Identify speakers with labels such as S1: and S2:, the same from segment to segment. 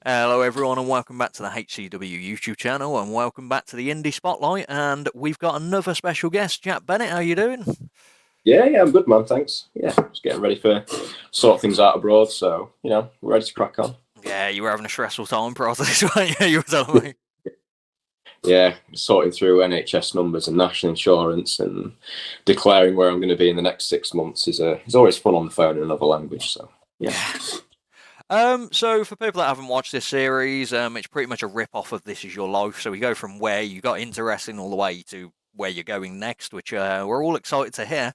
S1: Hello everyone and welcome back to the HCW YouTube channel and welcome back to the Indie Spotlight, and we've got another special guest, Jack Bennett. How you doing?
S2: Yeah, I'm good, man. Thanks. Yeah, just getting ready for sort things out abroad. So, we're ready to crack on.
S1: Yeah, you were having a stressful time prior to this one. Yeah, you were telling me.
S2: Yeah, sorting through NHS numbers and national insurance and declaring where I'm going to be in the next 6 months is always fun on the phone in another language. So, yeah.
S1: So for people that haven't watched this series, it's pretty much a rip-off of This Is Your Life. So we go from where you got into wrestling all the way to where you're going next, which we're all excited to hear.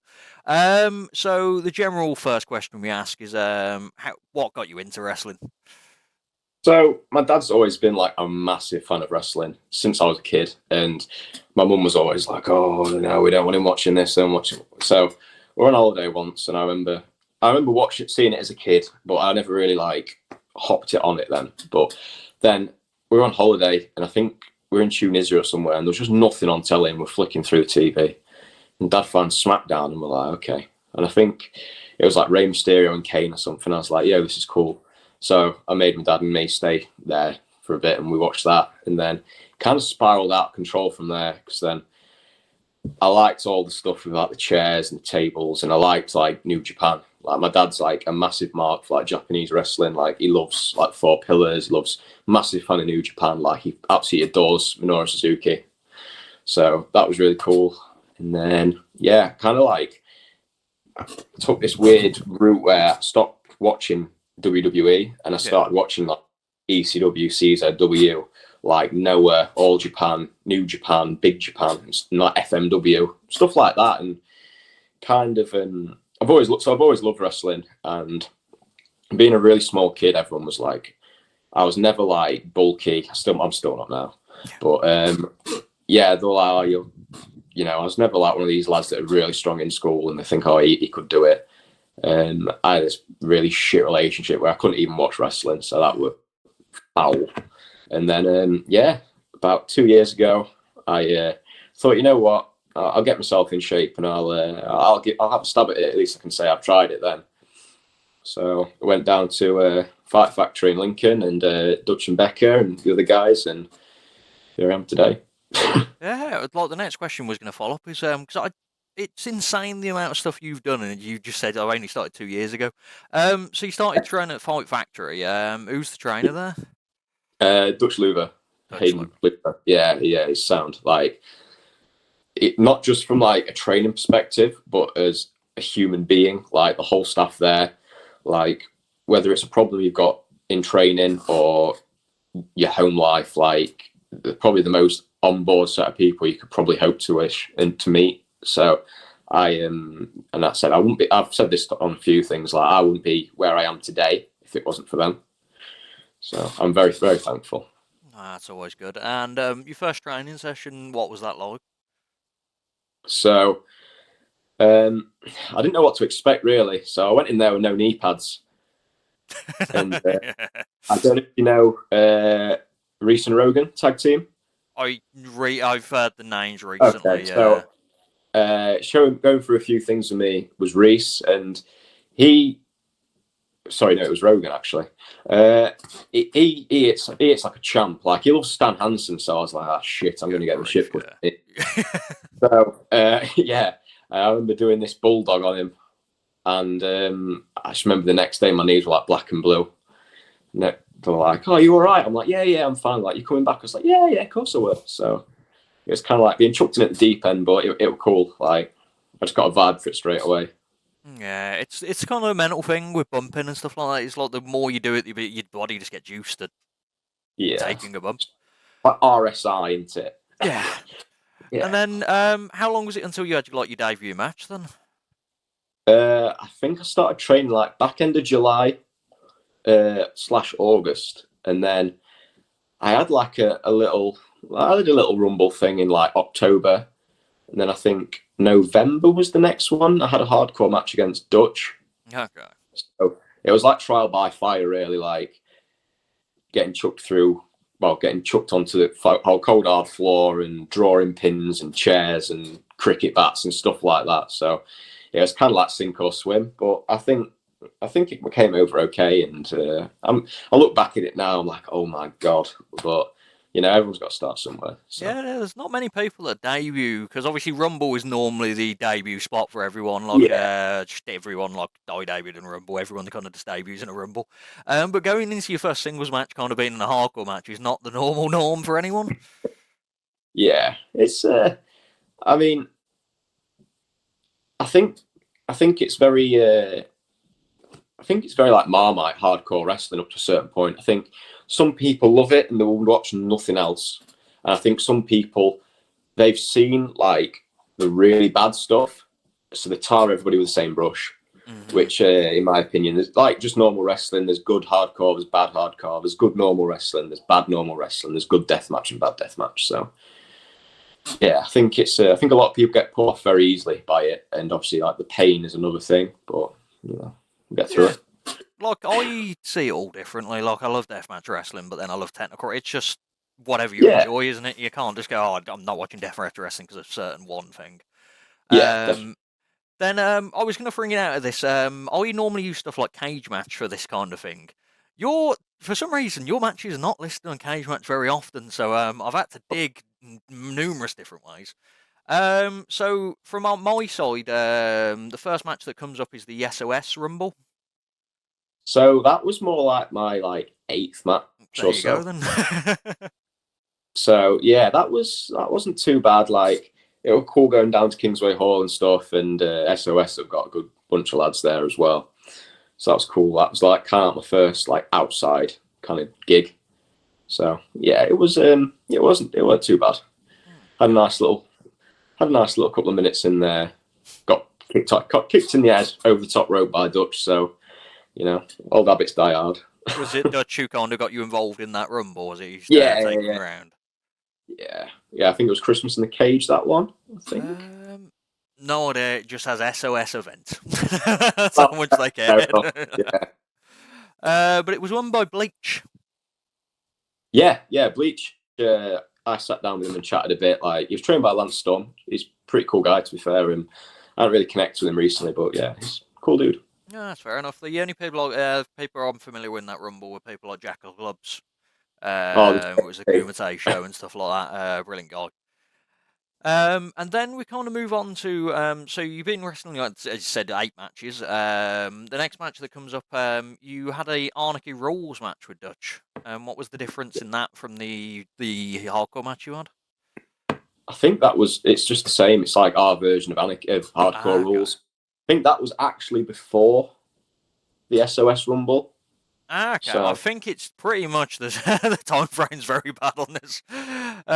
S1: So the general first question we ask is, what got you into wrestling?
S2: So, my dad's always been like a massive fan of wrestling since I was a kid. And my mum was always like, oh, no, we don't want him watching this and watching. So, we're on holiday once, and I remember seeing it as a kid, but I never really like hopped it on it then. But then we were on holiday, and I think we were in Tunisia or somewhere, and there was just nothing on telly, and we're flicking through the TV. And Dad found SmackDown, and we're like, okay. And I think it was like Rey Mysterio and Kane or something. I was like, yeah, this is cool. So I made my dad and me stay there for a bit, and we watched that, and then kind of spiraled out of control from there. Because then I liked all the stuff with like the chairs and the tables, and I liked like New Japan. Like my dad's like a massive mark for like Japanese wrestling. Like he loves like Four Pillars. He loves massive fan of New Japan. Like he absolutely adores Minoru Suzuki. So that was really cool. And then yeah, kind of like I took this weird route where I stopped watching WWE and I started watching like ECW, CZW, like Noah, All Japan, New Japan, Big Japan, like FMW, stuff like that. And kind of, I've always loved wrestling. And being a really small kid, everyone was like, I was never like bulky. I'm still not now, but yeah, they're like, oh, I was never like one of these lads that are really strong in school and they think, oh, he could do it. I had this really shit relationship where I couldn't even watch wrestling, so that was foul. And then, about 2 years ago, I thought, you know what, I'll get myself in shape and I'll have a stab at it. At least I can say I've tried it then. So I went down to Fight Factory in Lincoln and Dutch and Becker and the other guys, and here I am today.
S1: Yeah, like the next question was going to follow up is because it's insane the amount of stuff you've done, and you just said I only started 2 years ago. So you started training at Fight Factory. Who's the trainer there?
S2: Dutch Luver,
S1: Dutch
S2: Hayden Luver. Yeah, he's sound. Like, not just from like a training perspective, but as a human being, like the whole staff there, like whether it's a problem you've got in training or your home life, like probably the most on board set of people you could probably hope to wish and to meet. So I and that said, I wouldn't be. I've said this on a few things. Like I wouldn't be where I am today if it wasn't for them. So I'm very, very thankful.
S1: That's always good. And your first training session, what was that like?
S2: So I didn't know what to expect really. So I went in there with no knee pads, and I don't know if you know Reese and Rogan tag team.
S1: I've heard the names recently.
S2: Okay, so going through a few things with me was Reese, and he. Sorry, no, it was Rogan actually. He eats like a champ. Like he loves Stan Hansen, so I was like, ah, shit, I'm going to get the shit put in. So yeah, I remember doing this bulldog on him, and I just remember the next day my knees were like black and blue. And they're like, "Oh, you all right?" I'm like, "Yeah, I'm fine." Like, "You coming back?" I was like, "Yeah, of course I will." So it was kind of like being chucked in at the deep end, but it was cool. Like I just got a vibe for it straight away.
S1: Yeah, it's kind of a mental thing with bumping and stuff like that. It's like the more you do it, your body just gets used to
S2: Yeah,
S1: taking a bump.
S2: like RSI, isn't it?
S1: Yeah. And
S2: Yeah.
S1: then, how long was it until you had like your debut match then?
S2: I think I started training like back end of July / August, and then I had like I did a little rumble thing in like October, and then I think November was the next one. I had a hardcore match against Dutch.
S1: Okay.
S2: So it was like trial by fire, really, like getting getting chucked onto the cold hard floor and drawing pins and chairs and cricket bats and stuff like that. So yeah, it's kind of like sink or swim. But I think I think it came over okay, and I look back at it now, I'm like, oh my god, but everyone's got to start somewhere. So
S1: Yeah, there's not many people that debut because obviously Rumble is normally the debut spot for everyone.
S2: yeah,
S1: Just everyone, like I debuted in a Rumble. Everyone kind of just debuts in a Rumble. But going into your first singles match, kind of being in a hardcore match, is not the normal norm for anyone.
S2: yeah, it's. I mean, I think I think it's very. I think it's very like Marmite hardcore wrestling up to a certain point. I think some people love it and they will watch nothing else. And I think some people they've seen like the really bad stuff, so they tar everybody with the same brush.
S1: Mm-hmm.
S2: Which, in my opinion, is like just normal wrestling. There's good hardcore, there's bad hardcore, there's good normal wrestling, there's bad normal wrestling, there's good deathmatch and bad deathmatch. So yeah, I think it's. I think a lot of people get put off very easily by it, and obviously like the pain is another thing. But we'll get through
S1: Yeah,
S2: it.
S1: like I see it all differently. Like I love deathmatch wrestling, but then I love technical. It's just whatever you
S2: Yeah,
S1: enjoy, isn't it? You can't just go, "Oh, I'm not watching deathmatch wrestling because of certain one thing."
S2: yeah, definitely.
S1: Um, Then I was going to bring it out of this. I normally use stuff like Cage Match for this kind of thing. For some reason, your match is not listed on Cage Match very often, so I've had to dig numerous different ways. So from my side, the first match that comes up is the SOS Rumble.
S2: So that was more like my like eighth match
S1: There
S2: or
S1: you go
S2: so.
S1: then.
S2: So yeah, that wasn't too bad. Like it was cool going down to Kingsway Hall and stuff, and SOS have got a good bunch of lads there as well. So that was cool. That was like kind of my first like outside kind of gig. So yeah, it wasn't too bad. Had a
S1: Yeah.
S2: nice little couple of minutes in there. Got kicked in the head over the top rope by Dutch. So old habits die hard.
S1: Was it Dutch who kind of got you involved in that Rumble? Was it you just
S2: Yeah, yeah,
S1: taking
S2: yeah,
S1: you around?
S2: yeah. I think it was Christmas in the Cage, that one. I think.
S1: Um, no, it just has SOS event. That's how
S2: Oh,
S1: much they
S2: fair
S1: cared.
S2: enough. Yeah,
S1: But it was won by Bleach.
S2: yeah. Bleach. I sat down with him and chatted a bit. Like he was trained by Lance Storm. He's a pretty cool guy, to be fair. And I don't really connect with him recently, but yeah, he's a cool dude.
S1: Yeah, that's fair enough. The only people I'm familiar with in that Rumble were people like Jackal Clubs.
S2: Oh,
S1: It was a Kumite show and stuff like that. Brilliant guy. And then we kind of move on to so you've been wrestling, like, as you said, 8 matches. The next match that comes up, you had a Anarchy Rules match with Dutch. What was the difference in that from the hardcore match you had?
S2: I think it's just the same. It's like our version of hardcore
S1: Ah, okay.
S2: rules. I think that was actually before the SOS Rumble.
S1: Ah, okay. I
S2: So
S1: think it's pretty much the the time frame's very bad on this.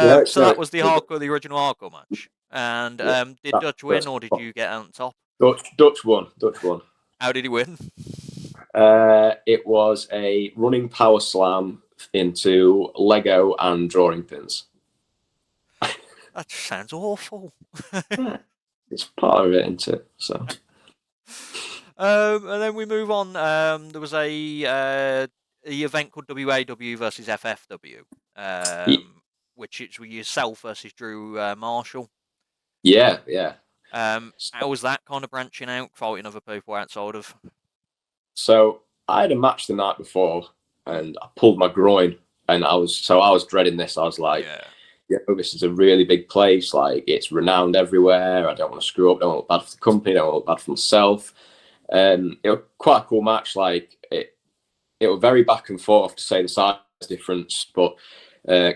S2: no,
S1: So that was the original hardcore match. And
S2: yeah,
S1: did
S2: that
S1: Dutch win
S2: first
S1: or did
S2: one.
S1: you get out on top?
S2: Dutch won. Dutch won.
S1: How did he win?
S2: It was a running power slam into Lego and drawing pins.
S1: That just sounds awful.
S2: Yeah, it's part of it, isn't it? So
S1: And then we move on. There was the event called WAW versus FFW, which is yourself versus Drew Marshall.
S2: yeah.
S1: How was that kind of branching out, fighting other people outside of?
S2: So I had a match the night before,
S1: Hmm.
S2: and I pulled my groin, and I was dreading this. I was like,
S1: Yeah.
S2: yeah, this is a really big place. Like it's renowned everywhere. I don't want to screw up. Don't want to look bad for the company. Don't want to look bad for myself. It was quite a cool match. Like it was very back and forth to say the size difference, but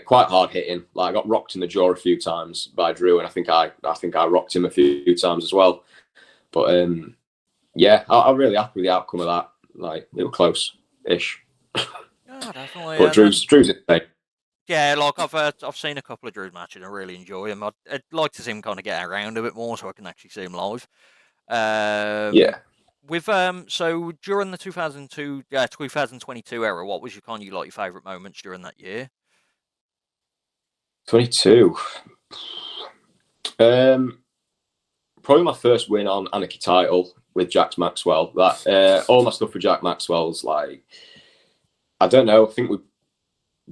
S2: quite hard hitting. Like I got rocked in the jaw a few times by Drew, and I think I rocked him a few times as well. But yeah, I'm really happy with the outcome of that. Like it was close-ish,
S1: Yeah, definitely.
S2: but
S1: And then
S2: Drew's insane.
S1: yeah, like I've seen a couple of Drew's matches and I really enjoy him. I'd like to see him kind of get around a bit more so I can actually see him live. Um,
S2: Yeah,
S1: with so during the 2022 era, what was your favorite moments during that year?
S2: 22. Um, Probably my first win on Anarchy title with Jack Maxwell. That all my stuff with Jack Maxwell's like I don't know. I think we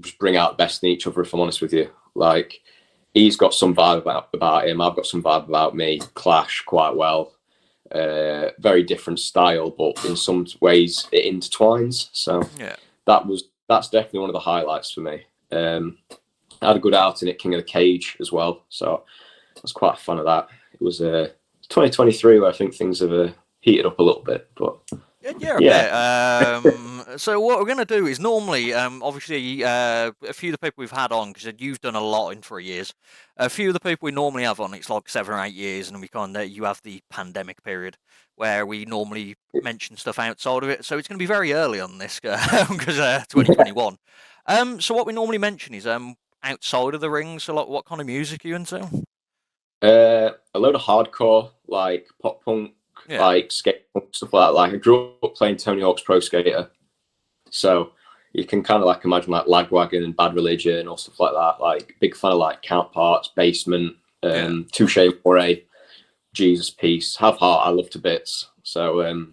S2: just bring out the best in each other. If I'm honest with you, like he's got some vibe about him. I've got some vibe about me. Clash quite well. very different style, but in some ways it intertwines. So
S1: Yeah.
S2: that's definitely one of the highlights for me. I had a good outing at King of the Cage as well, so I was quite a fan of that. It was 2023 where I think things have heated up a little bit, but
S1: Yeah, a
S2: yeah.
S1: bit. So what we're going to do is normally, obviously, a few of the people we've had on, because you've done a lot in 3 years. A few of the people we normally have on, it's like 7 or 8 years, and you have the pandemic period where we normally mention stuff outside of it. So it's going to be very early on this because 2021. So what we normally mention is outside of the ring. So like, what kind of music are you into?
S2: A load of hardcore, like pop punk,
S1: Yeah,
S2: like skate punk, stuff like that. Like I grew up playing Tony Hawk's Pro Skater, so you can kind of like imagine like Lagwagon and Bad Religion or stuff like that. Like big fan of like Counterparts, Basement,
S1: yeah.
S2: Touche Amore, Jesus Peace, Have Heart. I love to bits. So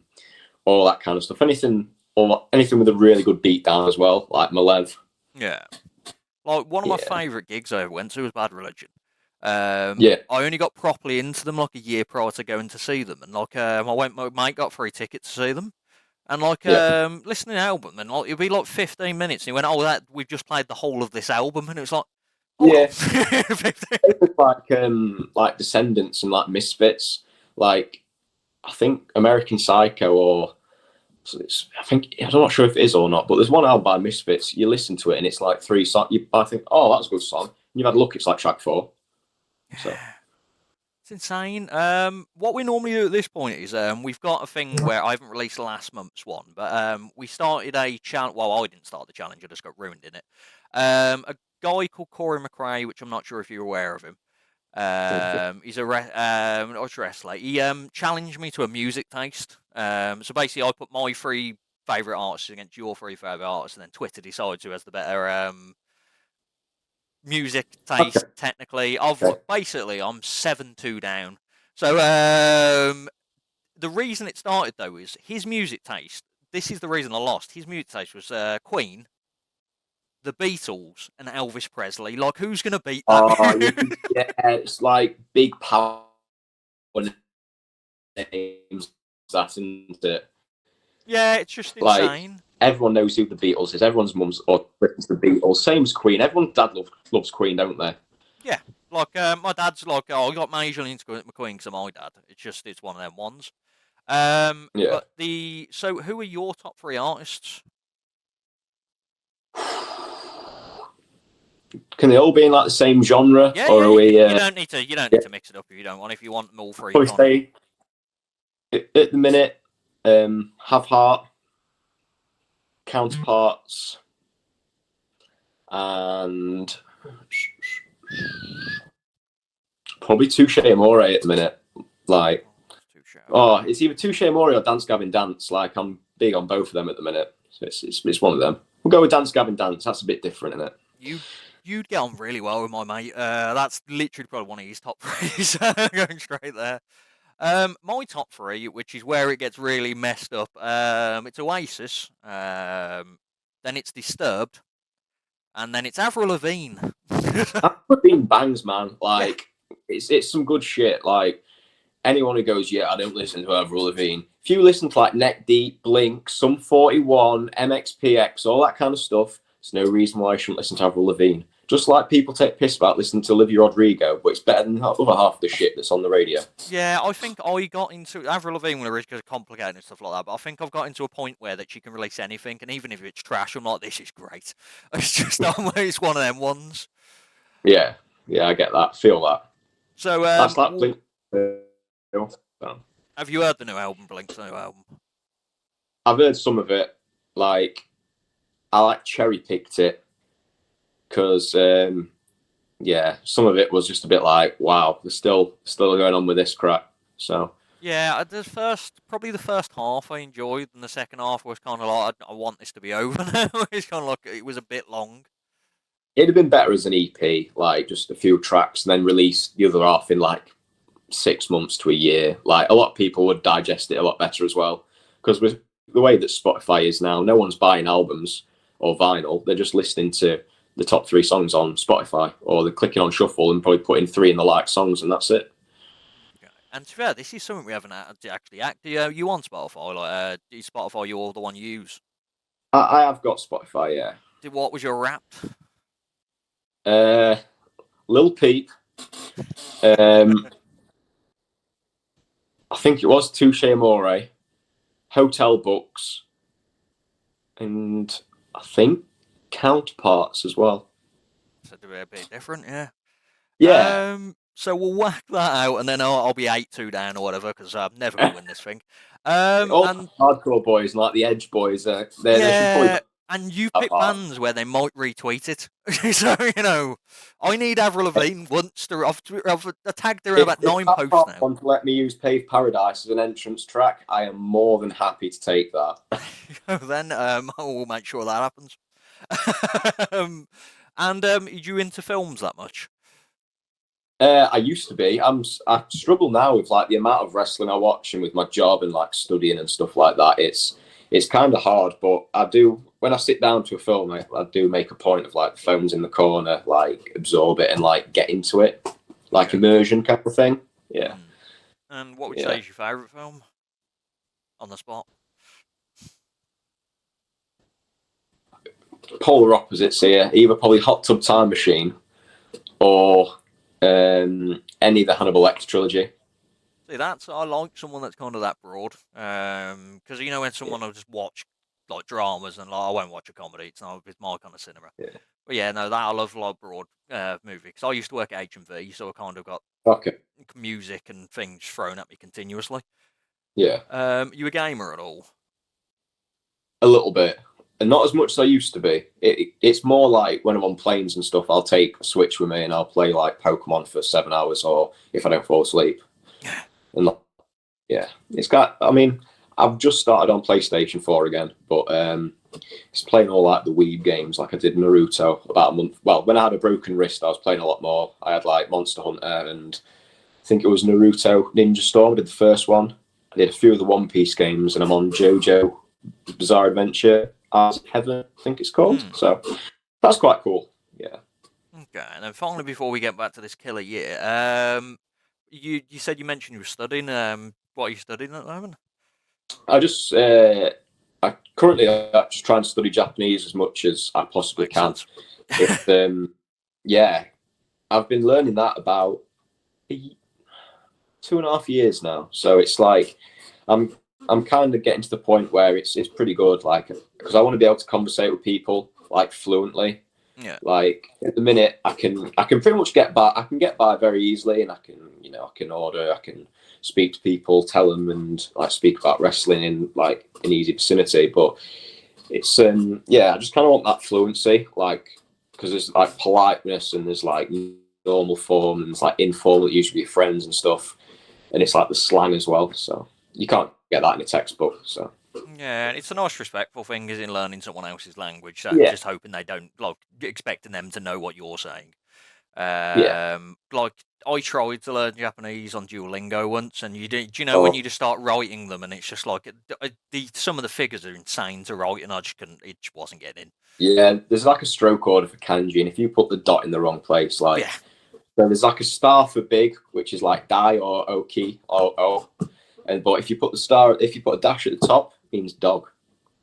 S2: all that kind of stuff. Anything with a really good beat down as well, like Malev.
S1: Yeah. Like one of my
S2: Yeah,
S1: favourite gigs I ever went to was Bad Religion.
S2: yeah,
S1: I only got properly into them like a year prior to going to see them, and like my mate got free tickets to see them, and like
S2: yeah.
S1: listening to the album, and like it'd be like 15 minutes, and he went, "Oh, that we've just played the whole of this album," and it was like, "Hold on."
S2: Yeah, it's like Descendants and like Misfits. Like I think American Psycho or I'm not sure if it is or not, but there's one album by Misfits. You listen to it and it's like three songs. I think, oh, that's a good song. And you've had a look, it's like track 4. So
S1: It's insane. What we normally do at this point is we've got a thing where I haven't released last month's one, but we started a challenge. Well, I didn't start the challenge; I just got ruined in it. A guy called Corey McRae, which I'm not sure if you're aware of him. He's a wrestler. He challenged me to a music taste. So basically, I put my 3 favourite artists against your 3 favourite artists, and then Twitter decides who has the better music
S2: okay,
S1: taste. Technically,
S2: okay.
S1: I'm 7-2 down. So the reason it started though is his music taste. This is the reason I lost. His music taste was Queen, the Beatles, and Elvis Presley. Like, who's gonna beat that?
S2: Yeah, it's like big power names. That isn't it?
S1: Yeah, it's just
S2: Like
S1: insane.
S2: everyone knows who the Beatles is. Everyone's mum's or listens to the Beatles. Same as Queen. Everyone's dad loves Queen, don't they?
S1: Yeah, like my dad's like, oh, I got majorly into McQueen because of my dad. It's one of them ones.
S2: Yeah.
S1: But so who are your top 3 artists?
S2: Can they all be in like the same genre,
S1: Yeah,
S2: or
S1: yeah,
S2: are we?
S1: you don't
S2: Yeah,
S1: need to mix it up if you don't want. If you want them all 3,
S2: probably
S1: kind of.
S2: say at the minute, Have Heart, Counterparts, and probably Touche Amore at the minute. Like,
S1: Too
S2: oh,
S1: shallow.
S2: it's either Touche Amore or Dance Gavin Dance. Like, I'm big on both of them at the minute. So it's one of them. We'll go with Dance Gavin Dance. That's a bit different, isn't it?
S1: You'd get on really well with my mate. That's literally probably one of his top 3. So going straight there. My top 3, which is where it gets really messed up. It's Oasis. Then it's Disturbed, and then it's Avril Lavigne.
S2: I've been bangs, man.
S1: Yeah,
S2: Like, it's some good shit. Like, anyone who goes, yeah, I don't listen to Avril Lavigne. If you listen to like Neck Deep, Blink, Sum 41, MXPX, all that kind of stuff, there's no reason why I shouldn't listen to Avril Lavigne. Just like people take piss about listening to Olivia Rodrigo, but it's better than the other half of the shit that's on the radio.
S1: yeah. I think I got into Avril Lavigne when it was complicated and stuff like that. But I think I've got into a point where that she can release anything, and even if it's trash, I'm like, this is great. It's just it's one of them ones.
S2: Yeah, yeah, I get that. Feel that.
S1: So,
S2: That's like Blink.
S1: have you heard the new album, Blink's new album?
S2: I've heard some of it. Like, I like cherry picked it because, yeah, some of it was just a bit like, wow, they're still going on with this crap. So
S1: Yeah, probably the first half I enjoyed, and the second half was kind of like, I want this to be over now. It's kind of like it was a bit long.
S2: it'd have been better as an EP, like just a few tracks, and then release the other half in like 6 months to a year. Like a lot of people would digest it a lot better as well. Because with the way that Spotify is now, no one's buying albums or vinyl. They're just listening to the top 3 songs on Spotify, or they're clicking on shuffle and probably putting 3 in the like songs, and that's it.
S1: And to be fair, this is something we haven't actually acted. You on Spotify? Like, is Spotify the one you use?
S2: I have got Spotify, yeah.
S1: What was your rap?
S2: Lil Peep. I think it was Touche Amore, Hotel Books, and I think Counterparts as well.
S1: So to be a bit different, yeah.
S2: Yeah.
S1: So we'll whack that out, and then I'll be 8-2 down or whatever because I'm never gonna win this thing.
S2: All
S1: And
S2: hardcore boys, like the Edge boys, they should probably
S1: yeah, and you
S2: have
S1: pick
S2: hard.
S1: bands where they might retweet it. So I need Avril Lavigne once to. I've tagged her in about
S2: If
S1: 9
S2: that
S1: posts
S2: part
S1: now.
S2: want to let me use Pave Paradise as an entrance track, I am more than happy to take that.
S1: Then I will make sure that happens. And are you into films that much?
S2: I used to be. I struggle now with like the amount of wrestling I watch and with my job and like studying and stuff like that. It's kind of hard, but I do when I sit down to a film, I do make a point of like the phones in the corner, like absorb it and like get into it, like
S1: Yeah.
S2: immersion kind of thing. Yeah,
S1: And what would you say
S2: yeah.
S1: is your favourite film? On the spot.
S2: Polar opposites here. Either probably Hot Tub Time Machine or any of the Hannibal Lecter trilogy.
S1: See, I like someone that's kind of that broad. Because when someone will just watch like dramas and like I won't watch a comedy. It's my kind of cinema.
S2: Yeah.
S1: But yeah, no, that I love like broad movie because I used to work at H&V, so I kind of got
S2: Okay.
S1: music and things thrown at me continuously.
S2: Yeah.
S1: You a gamer at all?
S2: A little bit, and not as much as I used to be. It's more like when I'm on planes and stuff, I'll take a Switch with me and I'll play like Pokemon for 7 hours, or if I don't fall asleep. And yeah, it's got. I mean, I've just started on PlayStation 4 again, but it's playing all like the Wii games, like I did Naruto about a month. Well, when I had a broken wrist, I was playing a lot more. I had like Monster Hunter and I think it was Naruto Ninja Storm. I did the first one. I did a few of the One Piece games, and I'm on JoJo Bizarre Adventure as Heaven, I think it's called. So that's quite cool. Yeah.
S1: Okay, and then finally, before we get back to this killer year, you said you mentioned you were studying. What are you studying at the moment?
S2: I currently just try and study Japanese as much as I possibly
S1: Makes
S2: can.
S1: sense.
S2: If yeah, I've been learning that about 2.5 years now. So it's like I'm kind of getting to the point where it's pretty good. Like because I want to be able to conversate with people like fluently.
S1: Yeah.
S2: Like at the minute, I can pretty much get by. I can get by very easily, and I can order. I can speak to people, tell them, and like speak about wrestling in like an easy vicinity. But it's I just kind of want that fluency, like because there's like politeness and there's like normal form and it's like informal. It usually be friends and stuff, and it's like the slang as well. So you can't get that in a textbook. So.
S1: Yeah, it's a nice, respectful thing, is in learning someone else's language. So
S2: Yeah.
S1: just hoping they don't like expecting them to know what you're saying.
S2: Yeah.
S1: Like I tried to learn Japanese on Duolingo once, and do you know when
S2: Oh,
S1: you just start writing them, and it's just like some of the figures are insane to write, and I just couldn't. It just wasn't getting in.
S2: yeah. There's like a stroke order for kanji, and if you put the dot in the wrong place, like
S1: Yeah,
S2: so there's like a star for big, which is like dai or oki or o, and but if you put a dash at the top, it means dog.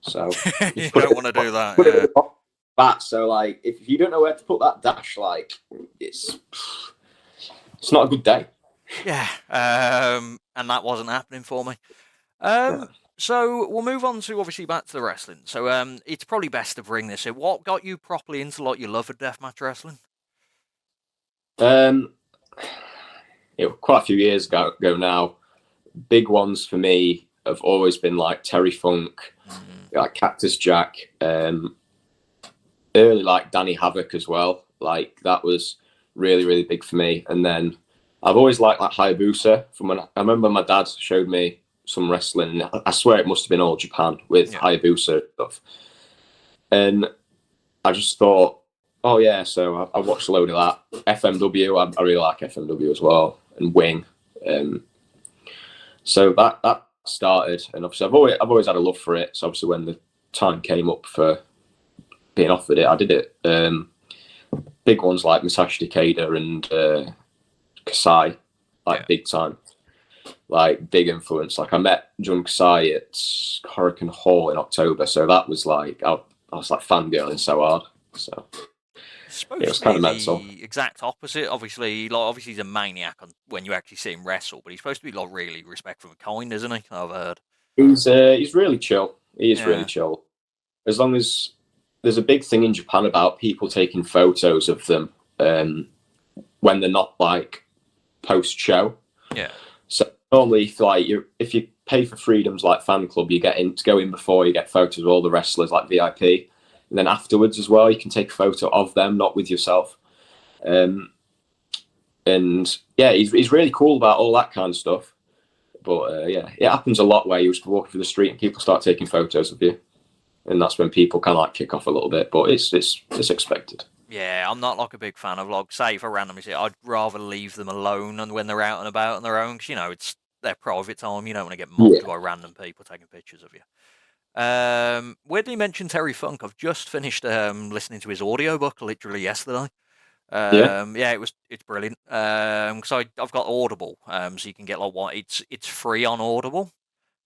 S2: So you
S1: you
S2: put
S1: don't
S2: it
S1: want to do that.
S2: put it
S1: Yeah.
S2: at the top, bat. So like if you don't know where to put that dash, like it's not a good day.
S1: Yeah, and that wasn't happening for me. So we'll move on to obviously back to the wrestling. So it's probably best to bring this in. What got you properly into like your love of deathmatch wrestling?
S2: Um, quite a few years ago now. Big ones for me have always been like Terry Funk, like Cactus Jack, early like Danny Havoc as well. Like that was really really big for me. And then I've always liked like Hayabusa. From when I remember my dad showed me some wrestling. I swear it must have been all Japan with Hayabusa stuff. And I just thought, oh yeah. So I watched a load of that. FMW, I really like FMW as well, and Wing. So that started, and obviously I've always had a love for it. So obviously when the time came up for being offered it, I did it. Big ones like Masashi Takeda and Kasai, like big time. like big influence. Like I met Jun Kasai at Hurricane Hall in October, so that was like I was like fangirling so hard. So
S1: He's
S2: it
S1: supposed
S2: was
S1: to
S2: kind
S1: be
S2: of mental.
S1: the exact opposite. Obviously he's a maniac when you actually see him wrestle, but he's supposed to be like really respectful and kind, isn't he? I've heard.
S2: He's really chill. He is really
S1: Yeah,
S2: chill. As long as there's a big thing in Japan about people taking photos of them when they're not like post show.
S1: yeah,
S2: So normally, if you pay for Freedom's like fan club, you get in to go in before you get photos of all the wrestlers like VIP, and then afterwards as well, you can take a photo of them, not with yourself. And yeah, he's really cool about all that kind of stuff. But yeah, it happens a lot where you're just walking through the street and people start taking photos of you, and that's when people kind of like kick off a little bit. But it's expected.
S1: yeah. I'm not like a big fan of like, say, if I randomly see it, I'd rather leave them alone and when they're out and about on their own, because it's their private time. You don't want to get mobbed
S2: Yeah,
S1: by random people taking pictures of you. Where did he mention Terry Funk? I've just finished listening to his audiobook literally yesterday.
S2: yeah,
S1: Yeah, it's brilliant. Because I've got Audible, so you can get like it's free on Audible.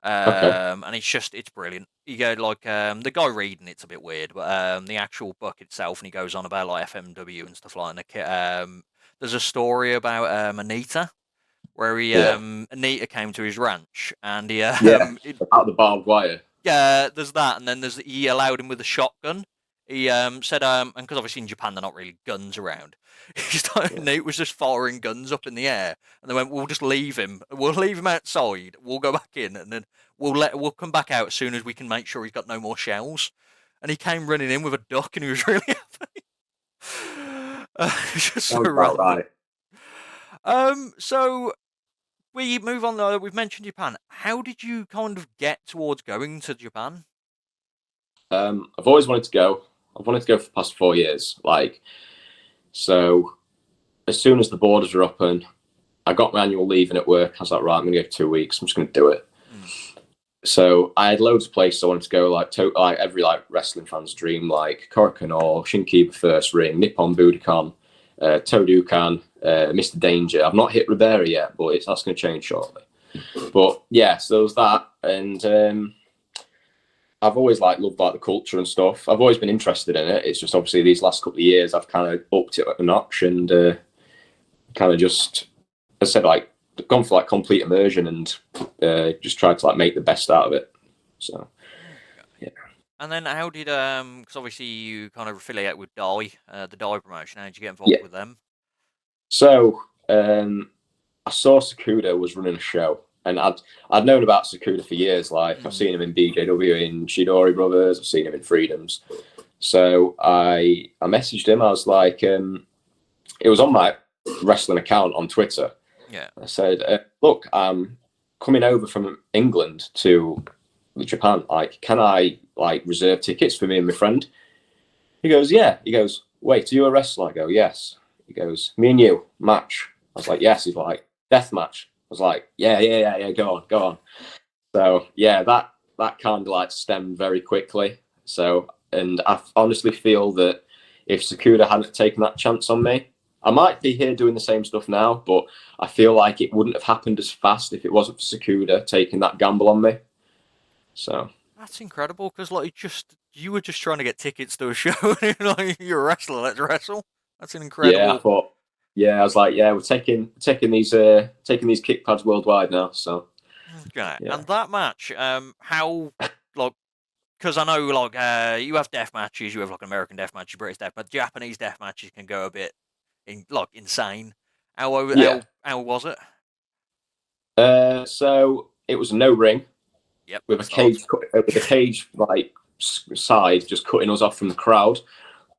S2: okay,
S1: And it's brilliant. You go like the guy reading it's a bit weird, but the actual book itself, and he goes on about like FMW and stuff like that. There's a story about Anita where
S2: yeah,
S1: Anita came to his ranch and he
S2: yeah. About the barbed wire.
S1: yeah, there's that, and then he allowed him with a shotgun. He said and because obviously in Japan they're not really guns around.
S2: Yeah.
S1: Nate was just firing guns up in the air, and they went, "We'll just leave him. We'll leave him outside. We'll go back in, and then we'll come back out as soon as we can make sure he's got no more shells." And he came running in with a duck, and he was really happy. It's just so
S2: Sounds about
S1: random.
S2: right.
S1: So we move on. We've mentioned Japan. How did you kind of get towards going to Japan?
S2: I've always wanted to go. I've wanted to go for the past 4 years. So as soon as the borders were open, I got my annual leave in at work. I was like, right, I'm going to go for 2 weeks. I'm just going to do it.
S1: Mm.
S2: So I had loads of places I wanted to go, like every like wrestling fan's dream, like Korakuen or Shinkiba First Ring, Nippon Budokan, Todokan, Mr. Danger. I've not hit Ribera yet, but that's going to change shortly. But yeah, so there was that, and I've always loved the culture and stuff. I've always been interested in it. It's just obviously these last couple of years I've kind of upped it a notch and kind of just, as I said, gone for complete immersion and just tried to make the best out of it. So
S1: Okay.
S2: yeah,
S1: And then how did because obviously you kind of affiliate with Dai, the Dai promotion. How did you get
S2: yeah.
S1: involved with them?
S2: So I saw Sakuda was running a show, and I'd known about Sakuda for years. I've seen him in BJW, in Shidori Brothers. I've seen him in Freedoms. So I messaged him. I was like, it was on my wrestling account on Twitter.
S1: Yeah.
S2: I said, look, I'm coming over from England to Japan. Can I reserve tickets for me and my friend? He goes, yeah. He goes, wait, are you a wrestler? I go, yes. He goes, me and you, match. I was like, yes. He's like, deathmatch. I was like, yeah. Go on. So yeah, that kind of stemmed very quickly. So, and I honestly feel that if Sakuda hadn't taken that chance on me, I might be here doing the same stuff now, but I feel like it wouldn't have happened as fast if it wasn't for Sakuda taking that gamble on me. So
S1: That's incredible because you were just trying to get tickets to a show. You're a wrestler. Let's wrestle. That's an
S2: yeah, I
S1: incredible.
S2: thought, yeah, I was like, yeah, we're taking these kick pads worldwide now. So
S1: Okay.
S2: yeah,
S1: And that match, how like because I know you have death matches, you have American death matches, British death, but Japanese death matches can go a bit insane.
S2: yeah.
S1: How was it?
S2: So it was no ring
S1: Yep,
S2: with
S1: good start.
S2: with a cage side just cutting us off from the crowd.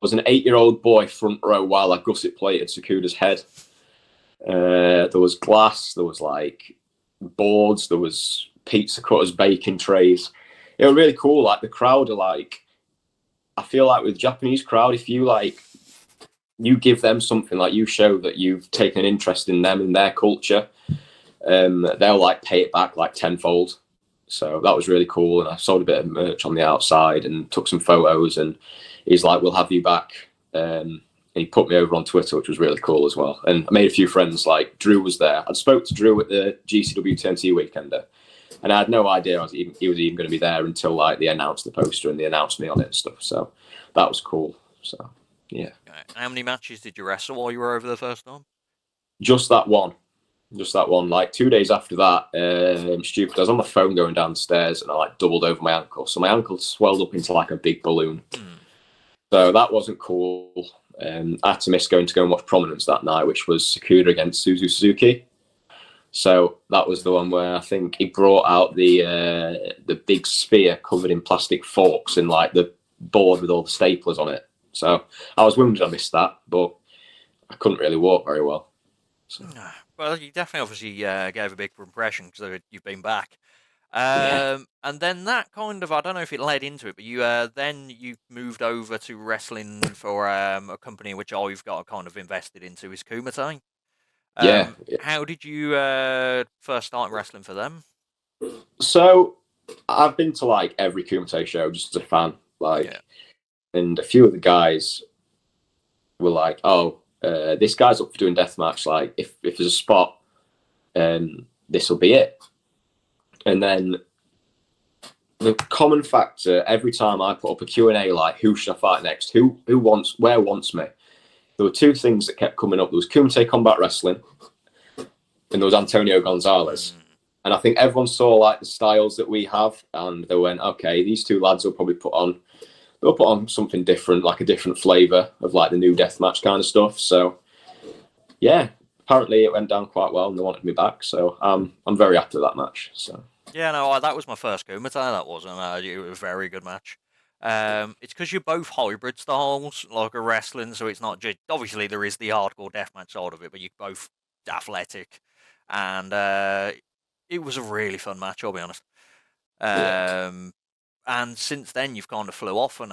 S2: Was an 8-year-old boy front row while I gusset plated Sakuda's head. There was glass, there was boards, there was pizza cutters, baking trays. It was really cool. The crowd are I feel with Japanese crowd, if you give them something, you show that you've taken an interest in them and their culture, they'll pay it back tenfold. So that was really cool. And I sold a bit of merch on the outside and took some photos. And he's like, "We'll have you back And he put me over on Twitter, which was really cool as well. And I made a few friends. Like Drew was there. I spoke to Drew at the GCW TNT weekender, and I had no idea he was even going to be there until like they announced the poster and they announced me on it and stuff. So that was cool. So yeah.
S1: How many matches did you wrestle while you were over the first time?
S2: Just that one. Just that one. Like 2 days after that, stupid. I was on my phone going down the stairs and I like doubled over my ankle. So my ankle swelled up into like a big balloon. So that wasn't cool. I had to miss going to go and watch Prominence that night, which was Sakura against Suzuki. So that was the one where I think he brought out the big sphere covered in plastic forks and like the board with all the staplers on it. So I was wounded. I missed that, but I couldn't really walk very well. So.
S1: Well, you definitely obviously gave a big impression because you've been back.
S2: Yeah.
S1: And then that kind of, I don't know if it led into it, but you then you moved over to wrestling for a company which I've got kind of invested into is Kumite.
S2: Yeah.
S1: How did you first start wrestling for them?
S2: So I've been to like every Kumite show just as a fan, like,
S1: Yeah.
S2: and a few of the guys were like, "Oh, this guy's up for doing deathmatch. Like, if there's a spot, this will be it." And then the common factor every time I put up a Q&A, like, "Who should I fight next? Where wants me?" There were two things that kept coming up. There was Kumite Combat Wrestling, and there was Antonio Gonzalez. And I think everyone saw like the styles that we have, and they went, "Okay, these two lads will probably they'll put on something different, like a different flavour of like the new deathmatch kind of stuff." So yeah, apparently it went down quite well, and they wanted me back. So I'm very happy with that match. So
S1: Yeah, no, that was my first Kumite. That was, and it was a very good match. It's because you're both hybrid styles, like a wrestling, so it's not just obviously there is the hardcore deathmatch side of it, but you're both athletic, and it was a really fun match. I'll be honest.
S2: yeah,
S1: Um, and since then, you've kind of flew off and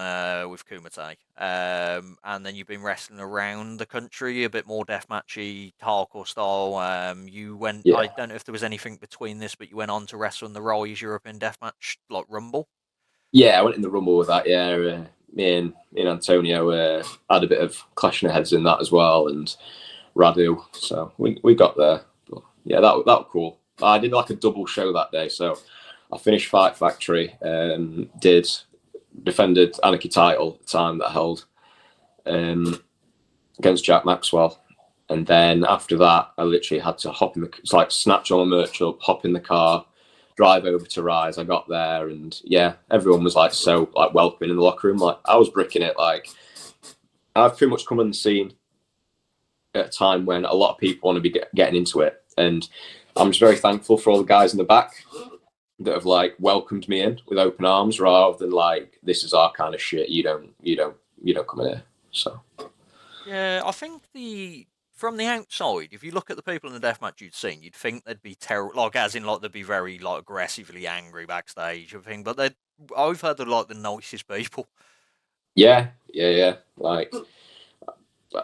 S1: with Kumite, and then you've been wrestling around the country, a bit more deathmatchy, hardcore style. You went. I
S2: yeah,
S1: don't know if there was anything between this, but you went on to wrestle in the Rise European Deathmatch, like Rumble.
S2: yeah. I went in the Rumble with that. Yeah, me and Antonio had a bit of clashing of heads in that as well, and Radu. So we got there. But yeah, that was cool. I did like a double show that day, so I finished Fight Factory, defended Anarchy title at the time that I held against Jack Maxwell, and then after that, I literally had to it's like snatch all my merch up, hop in the car, drive over to Rise. I got there, and yeah, everyone was like so like welcoming in the locker room. Like I was bricking it. Like I've pretty much come on the scene at a time when a lot of people want to be getting into it, and I'm just very thankful for all the guys in the back that have like welcomed me in with open arms rather than like this is our kind of shit. You don't come in here. So
S1: Yeah, I think the from the outside, if you look at the people in the deathmatch you'd seen, you'd think they'd be terrible, like as in like they'd be very like aggressively angry backstage, and thing. But they, I've heard they're like the nicest people.
S2: yeah. Like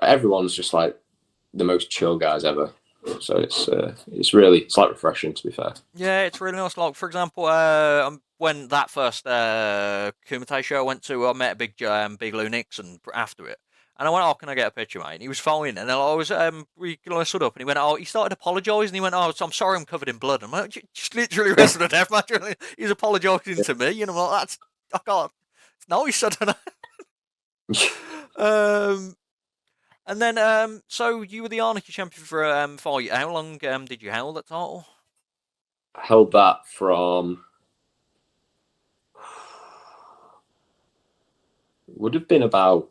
S2: everyone's just like the most chill guys ever. So it's like refreshing to be fair.
S1: Yeah, it's really nice. Like for example, when that first Kumite show I went to, I met Big Lou Nixon after it. And I went, "Oh, can I get a picture, mate?" And he was fine. And then I was, I stood up and he went, "Oh," he started apologising. He went, "Oh, I'm sorry I'm covered in blood." I'm like, "Just literally wrestled a deathmatch." He's apologising to me. And I'm like, I can't, it's nice, I don't know. And then, so you were the Arnica champion for, 5 years. How long, did you hold that title?
S2: I held that from would have been about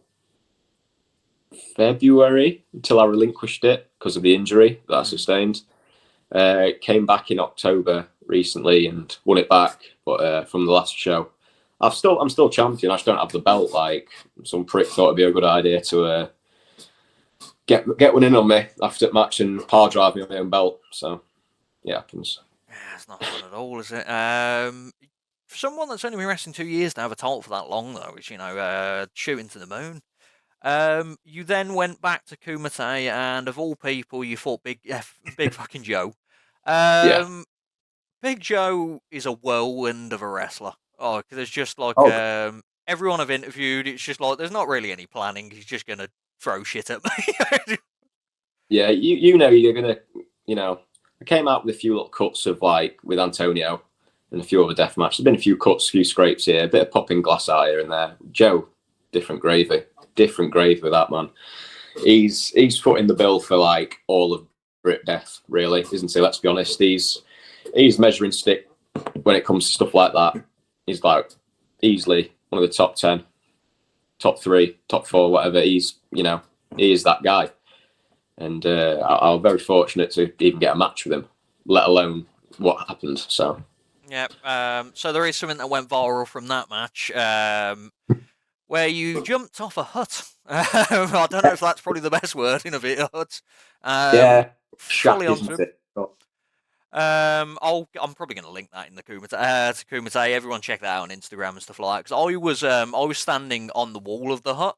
S2: February until I relinquished it because of the injury that I sustained. Came back in October recently and won it back, but from the last show, I'm still champion. I just don't have the belt. Like some prick thought it'd be a good idea to get one in on me after the match and power drive me on my own belt. So yeah, happens.
S1: Yeah, it's not fun at all, is it? For someone that's only been wrestling 2 years to have a title for that long, though, is shooting to the moon. You then went back to Kumite, and of all people, you fought Big fucking Joe.
S2: Yeah.
S1: Um, Big Joe is a whirlwind of a wrestler. Oh, 'cause there's just like
S2: Oh
S1: everyone I've interviewed, it's just like there's not really any planning. He's just gonna throw shit at me.
S2: Yeah, you know you're gonna, I came out with a few little cuts of like with Antonio and a few other death matches. There's been a few cuts, a few scrapes here, a bit of popping glass out here and there. Joe, different gravy with that man. He's footing the bill for like all of Brit death, really, isn't he? Let's be honest. He's measuring stick when it comes to stuff like that. He's like easily one of the top 10, top 3, top 4, whatever. He is that guy. And I'm very fortunate to even get a match with him, let alone what happened. So
S1: Yeah. So there is something that went viral from that match, where you jumped off a hut. I don't know if that's probably the best wording of it, a hut.
S2: yeah,
S1: Fully
S2: shack,
S1: onto
S2: isn't
S1: him.
S2: it? But,
S1: I'm probably going to link that in the Kumite. To Kumite, everyone check that out on Instagram and stuff like that. Because I was standing on the wall of the hut.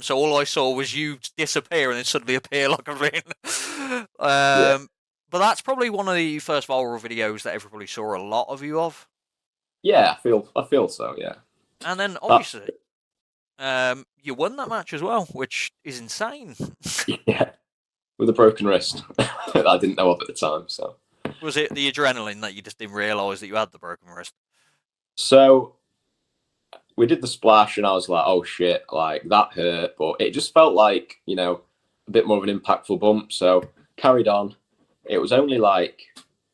S1: So all I saw was you disappear and then suddenly appear like a ring.
S2: yeah,
S1: But that's probably one of the first viral videos that everybody saw a lot of you of.
S2: yeah, I feel so. Yeah,
S1: And then
S2: that,
S1: obviously, you won that match as well, which is insane.
S2: yeah, with a broken wrist that I didn't know of at the time. So
S1: Was it the adrenaline that you just didn't realise that you had the broken wrist?
S2: so we did the splash, and I was like, oh shit, like that hurt, but it just felt like a bit more of an impactful bump. So carried on. It was only like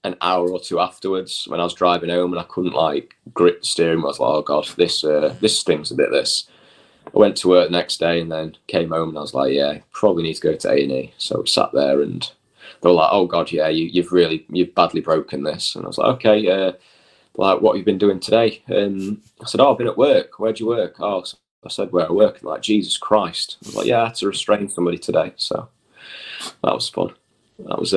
S2: an hour or two afterwards when I was driving home and I couldn't like grip the steering wheel. I was like, oh god, this stings a bit. This. I went to work the next day and then came home and I was like, yeah, probably need to go to A&E. So we sat there and they were like, oh god, yeah, you've badly broken this. And I was like, okay, like what have you been doing today? And I said, oh, I've been at work. Where'd you work? Oh, so I said, where I work. And like, Jesus Christ. I was like, yeah, I had to restrain somebody today. So that was fun. That was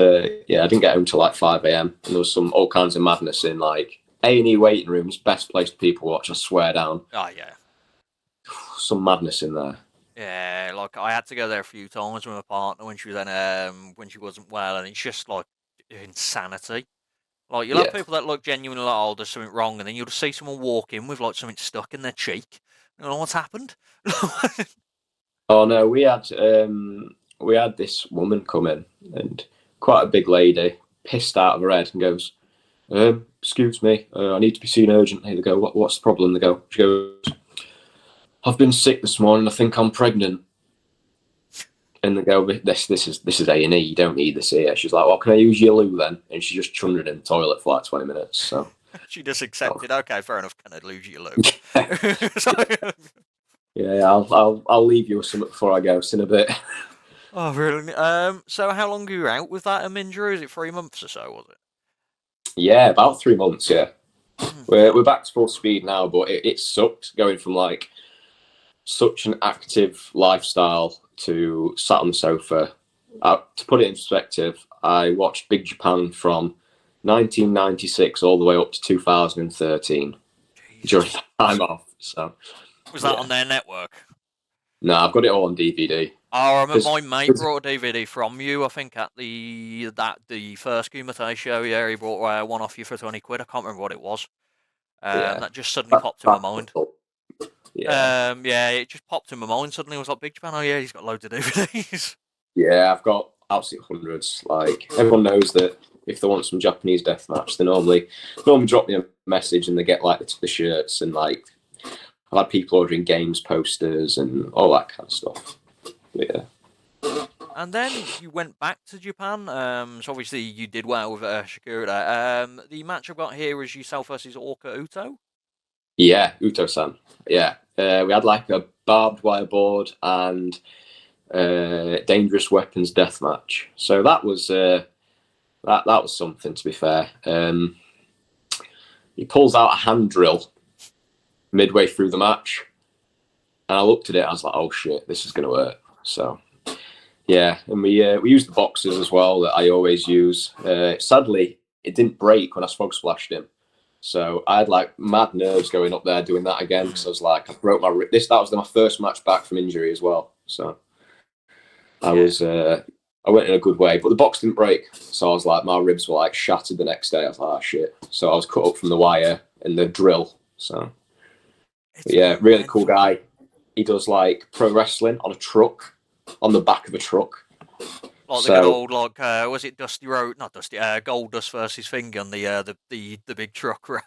S2: yeah. I didn't get home till like 5 a.m. and there was all kinds of madness in like A&E waiting rooms, best place to people watch. I swear down.
S1: Oh yeah,
S2: Some madness in there.
S1: yeah. Like I had to go there a few times with my partner when she wasn't well, and it's just like insanity. Like you'll have
S2: Yeah.
S1: people that look genuinely like, oh, there's something wrong, and then you'll just see someone walk in with like something stuck in their cheek. You know what's happened?
S2: Oh no, we had this woman come in and quite a big lady, pissed out of her head, and goes, "Excuse me, I need to be seen urgently." They go, "What's the problem?" They go, she goes, "I've been sick this morning. I think I'm pregnant." And they go, "This is A&E. You don't need this here." She's like, "Well, can I use your loo then?" And she just chundered in the toilet for like 20 minutes. So
S1: She just
S2: oh.
S1: accepted. Okay, fair enough. Can I lose your loo? So,
S2: Yeah, I'll leave you with something before I go. It's in a bit.
S1: oh really? So how long were you out with that injury? Is it 3 months or so? Was it?
S2: Yeah, about 3 months. Yeah,
S1: Yeah.
S2: we're back to full speed now, but it sucked going from like such an active lifestyle to sat on the sofa. To put it in perspective, I watched Big Japan from 1996 all the way up to 2013 during
S1: Jesus.
S2: that time off. So
S1: Was that
S2: yeah,
S1: on their network?
S2: no, I've got it all on DVD.
S1: Oh, I remember
S2: Because
S1: my mate brought a DVD from you. I think at the first Kumite show. Yeah, he brought one off you for 20 quid. I can't remember what it was.
S2: yeah,
S1: That just suddenly popped in my mind.
S2: yeah,
S1: Yeah, it just popped in my mind. Suddenly, I was like, Big Japan. Oh yeah, he's got loads of DVDs.
S2: yeah. I've got absolute hundreds. Like everyone knows that if they want some Japanese deathmatch, they normally drop me a message and they get like the shirts and like I've had people ordering games posters and all that kind of stuff. Yeah.
S1: And then you went back to Japan. So obviously you did well with Shakura. The match I've got here is yourself versus Orca Uto.
S2: Yeah, Uto-san. Yeah. We had like a barbed wire board and dangerous weapons death match. So that was that was something, to be fair. He pulls out a hand drill midway through the match. And I looked at it, I was like, oh shit, this is gonna work. So yeah, and we used the boxes as well that I always use. Sadly, it didn't break when I frog splashed him. So I had like mad nerves going up there doing that again because I was like, I broke my this. That was my first match back from injury as well. So I
S1: Yeah.
S2: was I went in a good way, but the box didn't break. So I was like, my ribs were like shattered the next day. I was like, oh shit. So I was cut up from the wire and the drill. So
S1: It's
S2: yeah, really cool
S1: mental.
S2: guy. He does like pro wrestling on a truck. on the back of a truck.
S1: Like the good
S2: So
S1: old, was it Dusty Road? Not Dusty, Gold Dust versus Finger on the big truck ram.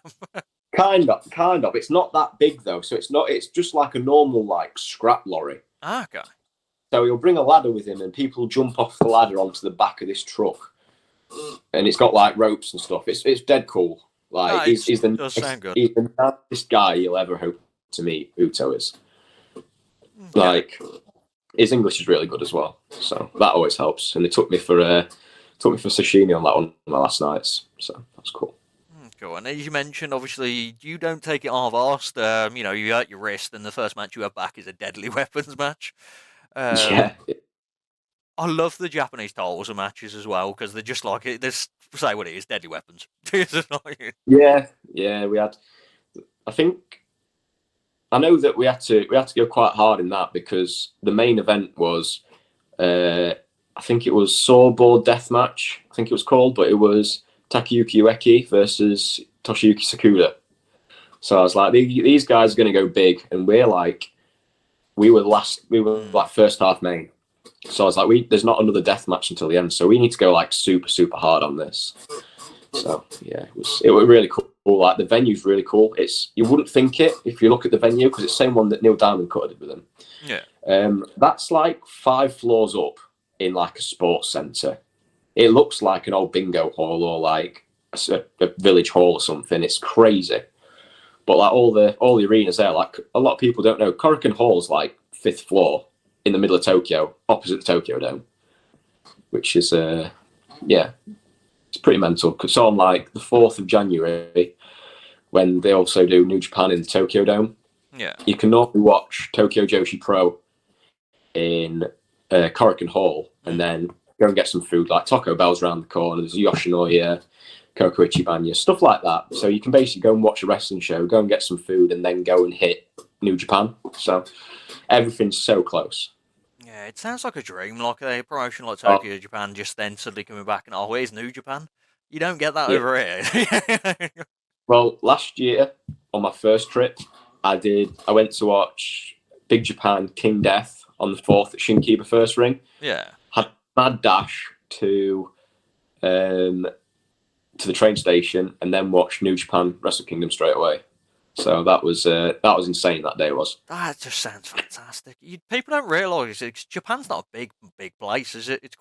S2: kind of. It's not that big though, so it's not. It's just like a normal like scrap lorry.
S1: Okay.
S2: So he'll bring a ladder with him, and people jump off the ladder onto the back of this truck, and it's got like ropes and stuff. It's dead cool. Like
S1: No, it
S2: he's the
S1: does sound good.
S2: he's the nicest guy you'll ever hope to meet. Uto is
S1: Okay.
S2: like his English is really good as well, so that always helps. And they took me for sashimi on that one my last nights, so that's cool.
S1: Cool. And as you mentioned, obviously, you don't take it half-arsed. You hurt your wrist, and the first match you have back is a deadly weapons match. Um,
S2: Yeah,
S1: I love the Japanese titles and matches as well because they're just like it. There's say what it is, deadly weapons.
S2: yeah. We had. I think I know that we had to go quite hard in that because the main event was I think it was Sawboard Deathmatch. I think it was called, but it was Takayuki Ueki versus Toshiyuki Sakuda. So I was like, these guys are going to go big, and we were like first half main. So I was like, there's not another death match until the end, so we need to go like super super hard on this. So yeah, it was really cool. Like the venue's really cool. You wouldn't think it if you look at the venue because it's the same one that Neil Diamond cut with them.
S1: Yeah.
S2: That's like 5 floors up in like a sports centre. It looks like an old bingo hall or like a village hall or something. It's crazy. But like all the arenas there, like a lot of people don't know, Korakuen Hall's like 5th floor in the middle of Tokyo, opposite the Tokyo Dome, which is yeah, it's pretty mental. Because on like the 4th of January, when they also do New Japan in the Tokyo Dome,
S1: Yeah.
S2: you can normally watch Tokyo Joshi Pro in Korakuen Hall and then go and get some food. Like Taco Bell's around the corner, there's Yoshinoya, Koko Ichibanya, stuff like that. So you can basically go and watch a wrestling show, go and get some food, and then go and hit New Japan. So everything's so close.
S1: Yeah, it sounds like a dream, like a promotion like
S2: Oh,
S1: Tokyo Japan just then suddenly coming back and here's New Japan. You don't get that
S2: yeah.
S1: over here.
S2: Well, last year on my first trip, I went to watch Big Japan King Death on the 4th at Shinkiba First Ring.
S1: Yeah.
S2: Had a mad dash um, to the train station and then watched New Japan Wrestle Kingdom straight away. So that was insane. That day was.
S1: That just sounds fantastic. People don't realise Japan's not a big place, is it? It's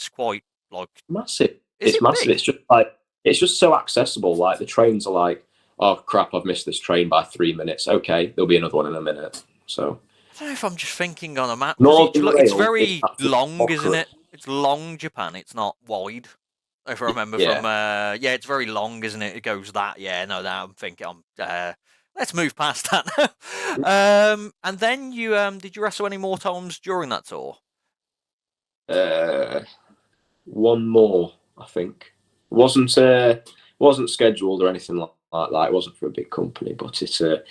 S1: quite like.
S2: Massive.
S1: Is
S2: It's
S1: it
S2: massive.
S1: big?
S2: It's just so accessible. Like the trains are like, oh crap, I've missed this train by 3 minutes. Okay, there'll be another one in a minute. So
S1: I don't know if I'm just thinking on a map because
S2: Northern
S1: it's
S2: Rail is
S1: very
S2: absolutely
S1: long, isn't
S2: chocker.
S1: it? It's long Japan. It's not wide. If I remember from
S2: Yeah.
S1: yeah, it's very long, isn't it? It goes that. Yeah, no, that I'm thinking. Let's move past that. And then did you wrestle any more times during that tour?
S2: Uh, one more, I think. Wasn't scheduled or anything like that. It wasn't for a big company, but it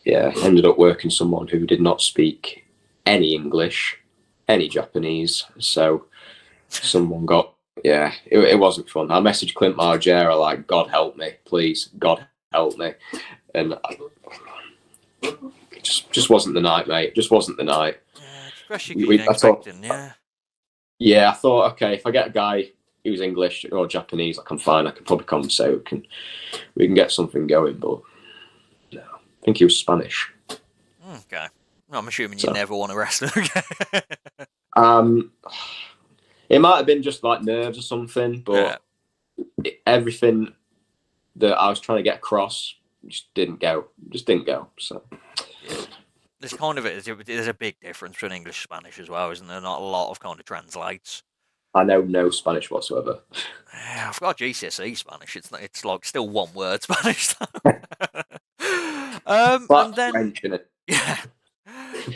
S2: ended up working someone who did not speak any English, any Japanese. So someone got it wasn't fun. I messaged Clint Margera like, God help me, please, God help me, and it just wasn't the night, mate. It just wasn't the night.
S1: Yeah, especially because you didn't
S2: I thought,
S1: expecting. Yeah.
S2: yeah, I thought, okay, if I get a guy who's English or Japanese, like I'm fine. I can probably conversate. We can get something going. But no, I think he was Spanish.
S1: Okay. I'm assuming you
S2: So
S1: never want to wrestle again.
S2: um, it might have been just like nerves or something,
S1: Yeah.
S2: but everything that I was trying to get across just didn't go. Just didn't go. So
S1: Yeah. There's a big difference between English and Spanish as well, isn't there? Not a lot of kind of translates.
S2: I know no Spanish whatsoever.
S1: Yeah, I've got GCSE Spanish. It's like still one word Spanish. And
S2: But
S1: then
S2: French in it.
S1: yeah,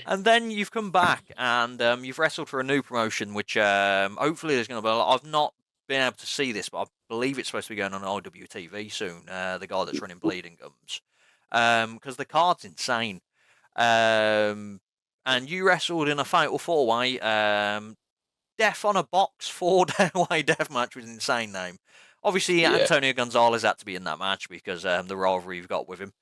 S1: and then you've come back and you've wrestled for a new promotion, which hopefully there's going to be. I've not been able to see this, but I believe it's supposed to be going on IWTV soon. The guy that's running Bleeding Gums, because the card's insane. And you wrestled in a fatal 4-way. Death on a Box 4-way death match with an insane name. Obviously,
S2: Yeah.
S1: Antonio Gonzalez had to be in that match because the rivalry you've got with him.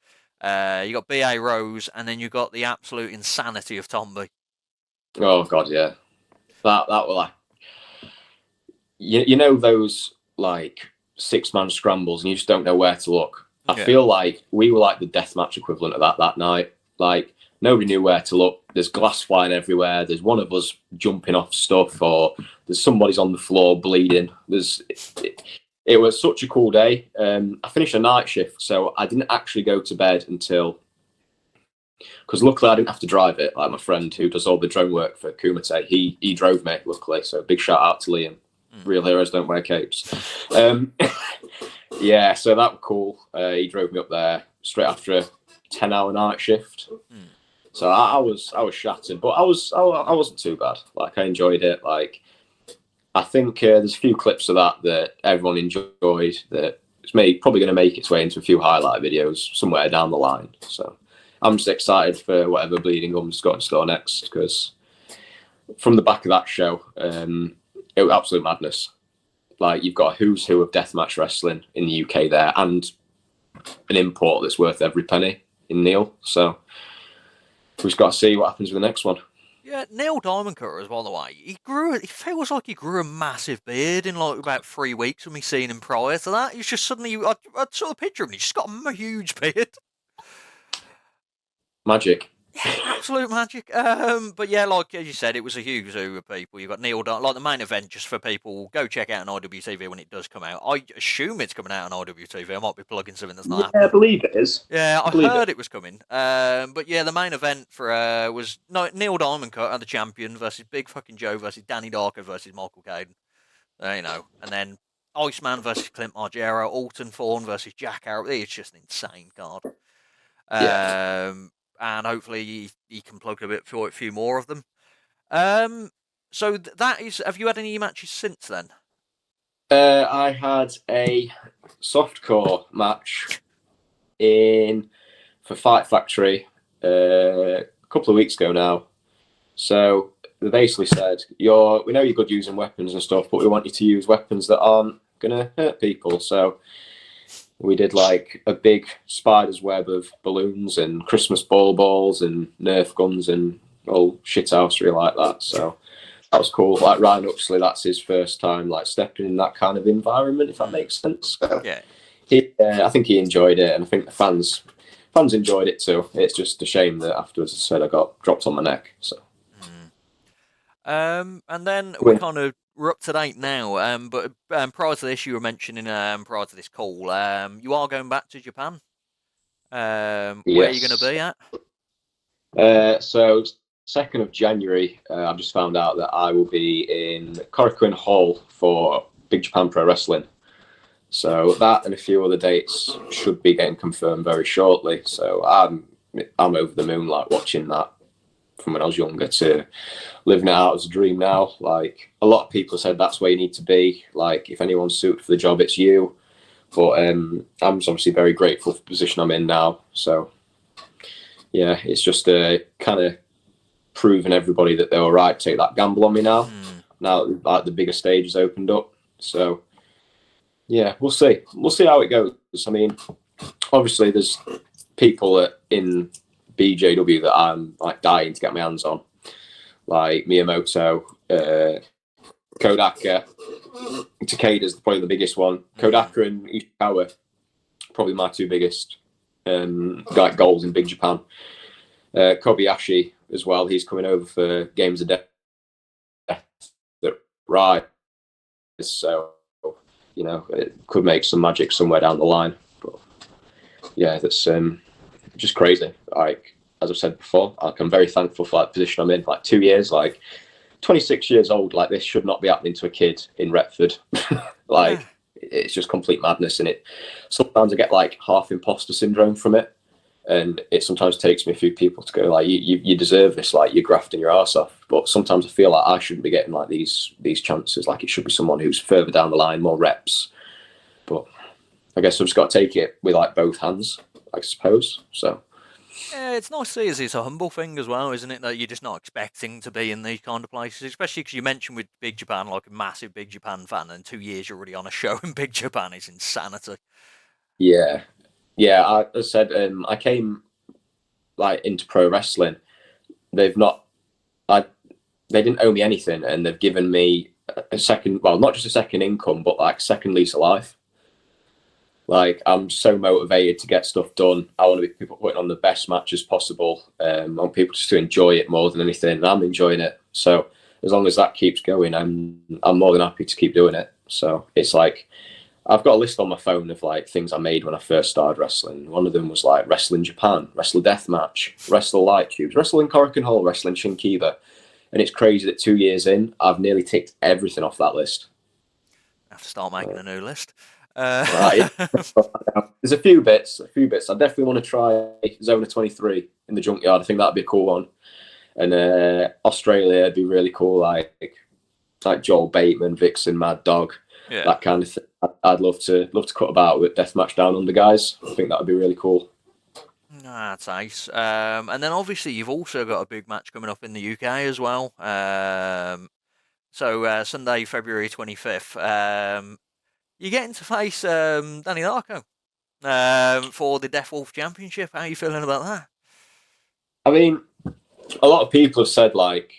S1: You got B.A. Rose, and then you got the absolute insanity of Tomby.
S2: Oh God, yeah. That were like, you know those like 6-man scrambles and you just don't know where to look. I feel like we were like the deathmatch equivalent of that night. Like nobody knew where to look. There's glass flying everywhere. There's one of us jumping off stuff, or there's somebody's on the floor bleeding. It was such a cool day. I finished a night shift, so I didn't actually go to bed until, because luckily I didn't have to drive it. Like my friend who does all the drone work for Kuma, he drove me, luckily. So big shout out to Liam. Real heroes don't wear capes. Yeah, so that was cool. He drove me up there straight after a 10-hour night shift. So I was shattered, but I wasn't too bad. Like I enjoyed it. Like I think there's a few clips of that everyone enjoyed. That it's probably going to make its way into a few highlight videos somewhere down the line. So I'm just excited for whatever Bleeding Gums got in store next, because from the back of that show, it was absolute madness. Like you've got a who's who of deathmatch wrestling in the UK there, and an import that's worth every penny in Neil. So we've just got to see what happens with the next one.
S1: Yeah, Neil Diamond Cutter as well, the way. It feels like he grew a massive beard in like about 3 weeks when we seen him prior to that. He's just suddenly, I saw a picture of him, he's just got a huge beard.
S2: Magic.
S1: Yeah, absolute magic. But yeah, like as you said, it was a huge zoo of people. You've got Neil Diamond, like the main event, just for people, go check out on IWTV when it does come out. I assume it's coming out on IWTV. I might be plugging something that's not happening.
S2: I believe it is.
S1: Yeah, I heard it was coming. But yeah, the main event for was Neil Diamond Cutter, the champion, versus Big Fucking Joe versus Danny Darko versus Michael Caden. You know, and then Iceman versus Clint Margera, Alton Thorne versus Jack Arrow. It's just an insane card.
S2: Yeah.
S1: And hopefully he can plug a bit for a few more of them. So that is. Have you had any matches since then?
S2: I had a softcore match for Fight Factory a couple of weeks ago now. So they basically said, we know you're good using weapons and stuff, but we want you to use weapons that aren't gonna hurt people. So we did like a big spider's web of balloons and Christmas balls and Nerf guns and all shithousery like that. So that was cool. Like Ryan Uxley, that's his first time like stepping in that kind of environment, if that makes sense. So
S1: yeah.
S2: I think he enjoyed it, and I think the fans enjoyed it too. It's just a shame that afterwards I said I got dropped on my neck. So.
S1: And then we're up to date now. But prior to this, you were mentioning prior to this call, you are going back to Japan. Where are you going to be
S2: at? So 2nd of January, I've just found out that I will be in Korakuen Hall for Big Japan Pro Wrestling. So that and a few other dates should be getting confirmed very shortly. So I'm over the moon, like watching that from when I was younger to living it out as a dream now. Like a lot of people said that's where you need to be. Like if anyone's suited for the job, it's you. But I'm obviously very grateful for the position I'm in now. So yeah, it's just kind of proving everybody that they were right to take that gamble on me now. Now like the bigger stage has opened up. So yeah, we'll see. We'll see how it goes. I mean, obviously there's people in BJW that I'm like dying to get my hands on, like Miyamoto, Kodaka. Takeda's probably the biggest one. Kodaka and Ishikawa, probably my two biggest goals in Big Japan. Kobayashi as well. He's coming over for Games of Death that Rise. So it could make some magic somewhere down the line. But yeah, that's just crazy. Like as I've said before, I'm very thankful for the position I'm in. Like 2 years, like 26 years old, like this should not be happening to a kid in Retford. It's just complete madness. And sometimes I get like half imposter syndrome from it. And it sometimes takes me a few people to go like, you deserve this, like you're grafting your arse off. But sometimes I feel like I shouldn't be getting like these chances. Like it should be someone who's further down the line, more reps. But I guess I've just got to take it with like both hands, I suppose. So
S1: yeah, it's nice to see it's a humble thing as well, isn't it? That you're just not expecting to be in these kind of places, especially because you mentioned with Big Japan, like a massive Big Japan fan, and 2 years you're already on a show in Big Japan is insanity.
S2: Yeah. I said I came like into pro wrestling. They've they didn't owe me anything, and they've given me a second, well, not just a second income, but like second lease of life. Like, I'm so motivated to get stuff done. I want to be people putting on the best matches possible. I want people just to enjoy it more than anything, and I'm enjoying it. So as long as that keeps going, I'm more than happy to keep doing it. So it's like I've got a list on my phone of like things I made when I first started wrestling. One of them was like Wrestle in Japan, Wrestle Deathmatch, Wrestle Light Tubes, Wrestle in Korakuen Hall, Wrestling Shinkiba. And it's crazy that 2 years in, I've nearly ticked everything off that list.
S1: I have to start making a new list.
S2: Yeah. There's a few bits. I definitely want to try Zona 23 in the Junkyard. I think that'd be a cool one. And Australia would be really cool, like Joel Bateman, Vixen, Mad Dog,
S1: Yeah.
S2: that kind of thing. I'd love to cut about with Deathmatch Down Under guys. I think that would be really cool.
S1: That's nice. And then obviously you've also got a big match coming up in the UK as well. So Sunday, February 25th, you're getting to face Danny Darko for the Death Wolf Championship. How are you feeling about that?
S2: I mean, a lot of people have said like,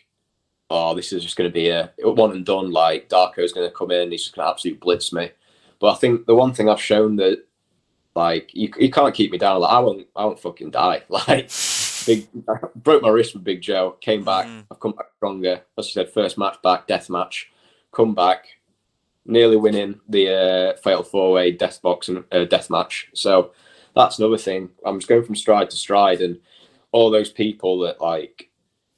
S2: oh, this is just going to be a one and done. Like Darko's going to come in, he's just going to absolutely blitz me. But I think the one thing I've shown that like you can't keep me down. Like I won't fucking die. Like broke my wrist with Big Joe, came back. I've come back stronger. As you said, first match back, death match, come back, nearly winning the fatal 4-way death box and death match. So that's another thing. I'm just going from stride to stride, and all those people that like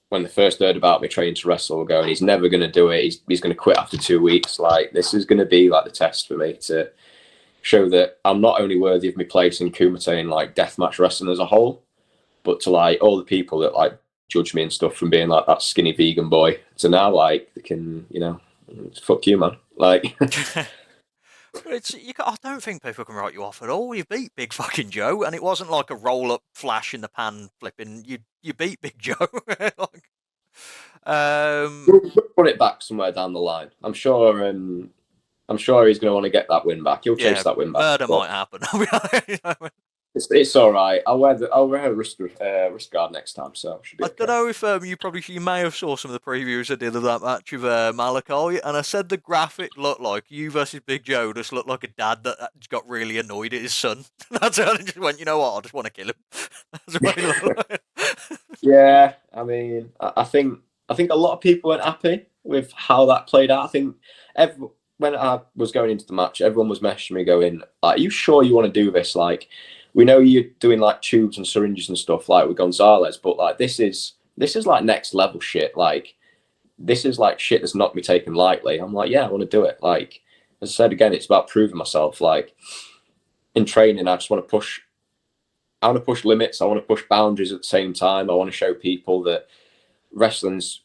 S2: when they first heard about me training to wrestle were going, he's never going to do it. He's going to quit after 2 weeks. Like this is going to be like the test for me to show that I'm not only worthy of my place in Kumite and like deathmatch wrestling as a whole, but to like all the people that like judge me and stuff from being like that skinny vegan boy to now like they can, fuck you, man. Like
S1: I don't think people can write you off at all. You beat Big fucking Joe, and it wasn't like a roll up flash in the pan flipping. You beat Big Joe. Like,
S2: we'll put it back somewhere down the line. I'm sure he's going to want to get that win back. He'll chase that win back.
S1: Murder might happen.
S2: It's all right. I'll wear a wrist guard next time, so should be
S1: I
S2: okay.
S1: don't know if you may have saw some of the previews I did of that match with Malachi, and I said the graphic looked like you versus Big Joe just looked like a dad that got really annoyed at his son. That's how I just went, you know what? I just want to kill him. That's what he looked like.
S2: Yeah, I mean, I think a lot of people weren't happy with how that played out. I think when I was going into the match, everyone was messaging me going, "Are you sure you want to do this? Like, we know you're doing like tubes and syringes and stuff like with Gonzalez, but like this is like next level shit. Like, this is like shit that's not me taken lightly." I'm like, yeah, I want to do it. Like, as I said again, it's about proving myself. Like, in training, I just want to push. I want to push limits. I want to push boundaries at the same time. I want to show people that wrestling's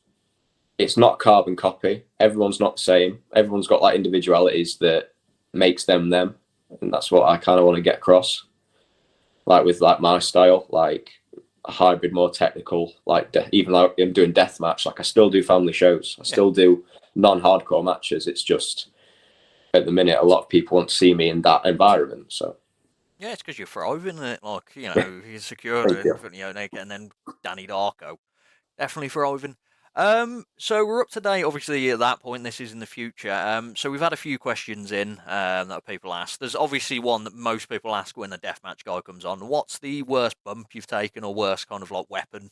S2: it's not carbon copy. Everyone's not the same. Everyone's got like individualities that makes them, and that's what I kind of want to get across. Like with like my style, like a hybrid, more technical. Like even like I'm doing deathmatch, like I still do family shows. I still do non-hardcore matches. It's just at the minute a lot of people want to see me in that environment. So.
S1: Yeah, it's because you're thriving in it. Like, you're secure naked, and then Danny Darko. Definitely thriving. So we're up to date, obviously, at that point. This is in the future. So we've had a few questions in that people asked. There's obviously one that most people ask when the deathmatch guy comes on. What's the worst bump you've taken, or worst kind of like weapon?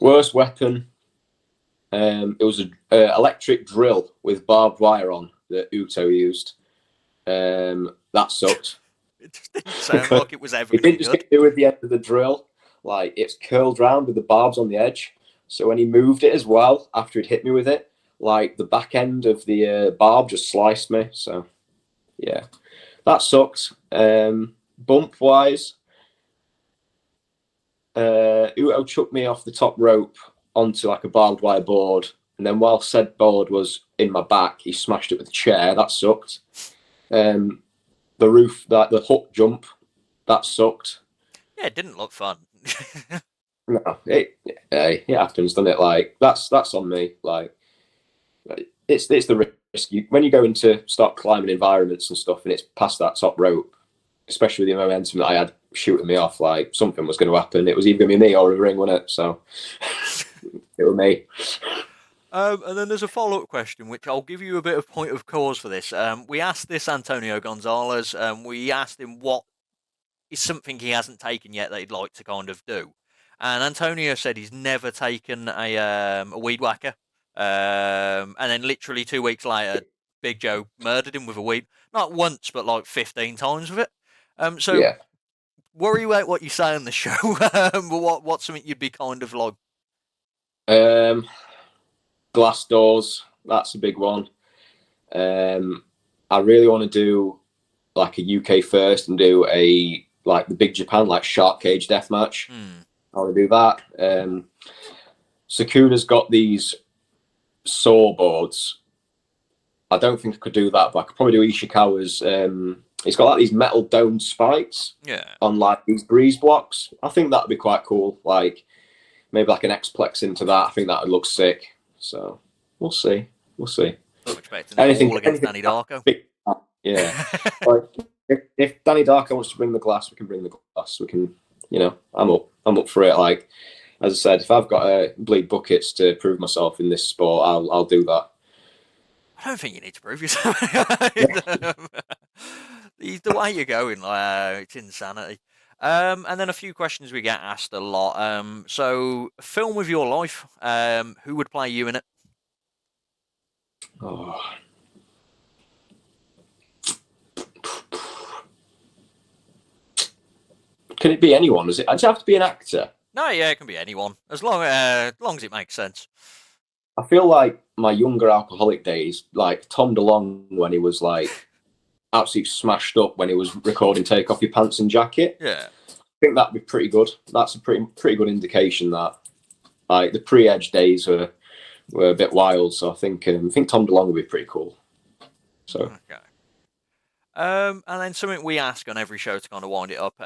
S2: Worst weapon. It was an electric drill with barbed wire on that Uto used. That sucked.
S1: It just didn't sound like it was ever
S2: It
S1: going to
S2: didn't
S1: be
S2: just
S1: good.
S2: get through with the end of the drill. Like, it's curled round with the barbs on the edge. So when he moved it as well, after he'd hit me with it, like the back end of the barb just sliced me. So yeah, that sucked. Bump wise, Uto chucked me off the top rope onto like a barbed wire board, and then while said board was in my back, he smashed it with a chair. That sucked. The roof, the hook jump, that sucked.
S1: Yeah, it didn't look fun.
S2: No, it happens, doesn't it? Like that's on me. Like it's the risk. When you go into start climbing environments and stuff, and it's past that top rope, especially with the momentum that I had shooting me off, like something was going to happen. It was either going to be me or a ring, wasn't it? So it was me.
S1: And then there's a follow-up question, which I'll give you a bit of point of cause for this. We asked this Antonio Gonzalez. We asked him what is something he hasn't taken yet that he'd like to kind of do. And Antonio said he's never taken a weed whacker. And then literally 2 weeks later, Big Joe murdered him with a weed. Not once, but like 15 times with it. So
S2: Yeah.
S1: worry about what you say on the show. But what's something you'd be kind of like?
S2: Glass doors. That's a big one. I really want to do like a UK first and do a like the Big Japan like shark cage death match. I want to do that. Sakuda's got these saw boards. I don't think I could do that, but I could probably do Ishikawa's. It's got like these metal domed spikes on like these breeze blocks. I think that'd be quite cool. Like maybe like an X-Plex into that. I think that would look sick. So we'll see. We'll see.
S1: I'm expecting anything all against Danny Darko.
S2: Yeah. Like if Danny Darko wants to bring the glass, we can bring the glass. We can, I'm up for it. Like as I said, if I've got to bleed buckets to prove myself in this sport, I'll do that.
S1: I don't think you need to prove yourself. The way you're going, it's insanity. And then a few questions we get asked a lot. So, film of your life. Who would play you in it?
S2: Oh. Can it be anyone? Does it have to be an actor?
S1: No, yeah, it can be anyone, as long as it makes sense.
S2: I feel like my younger alcoholic days, like Tom DeLonge when he was like absolutely smashed up when he was recording "Take Off Your Pants and Jacket."
S1: Yeah,
S2: I think that'd be pretty good. That's a pretty good indication that like the pre-Edge days were a bit wild. So I think Tom DeLonge would be pretty cool. So
S1: okay. And then something we ask on every show to kind of wind it up.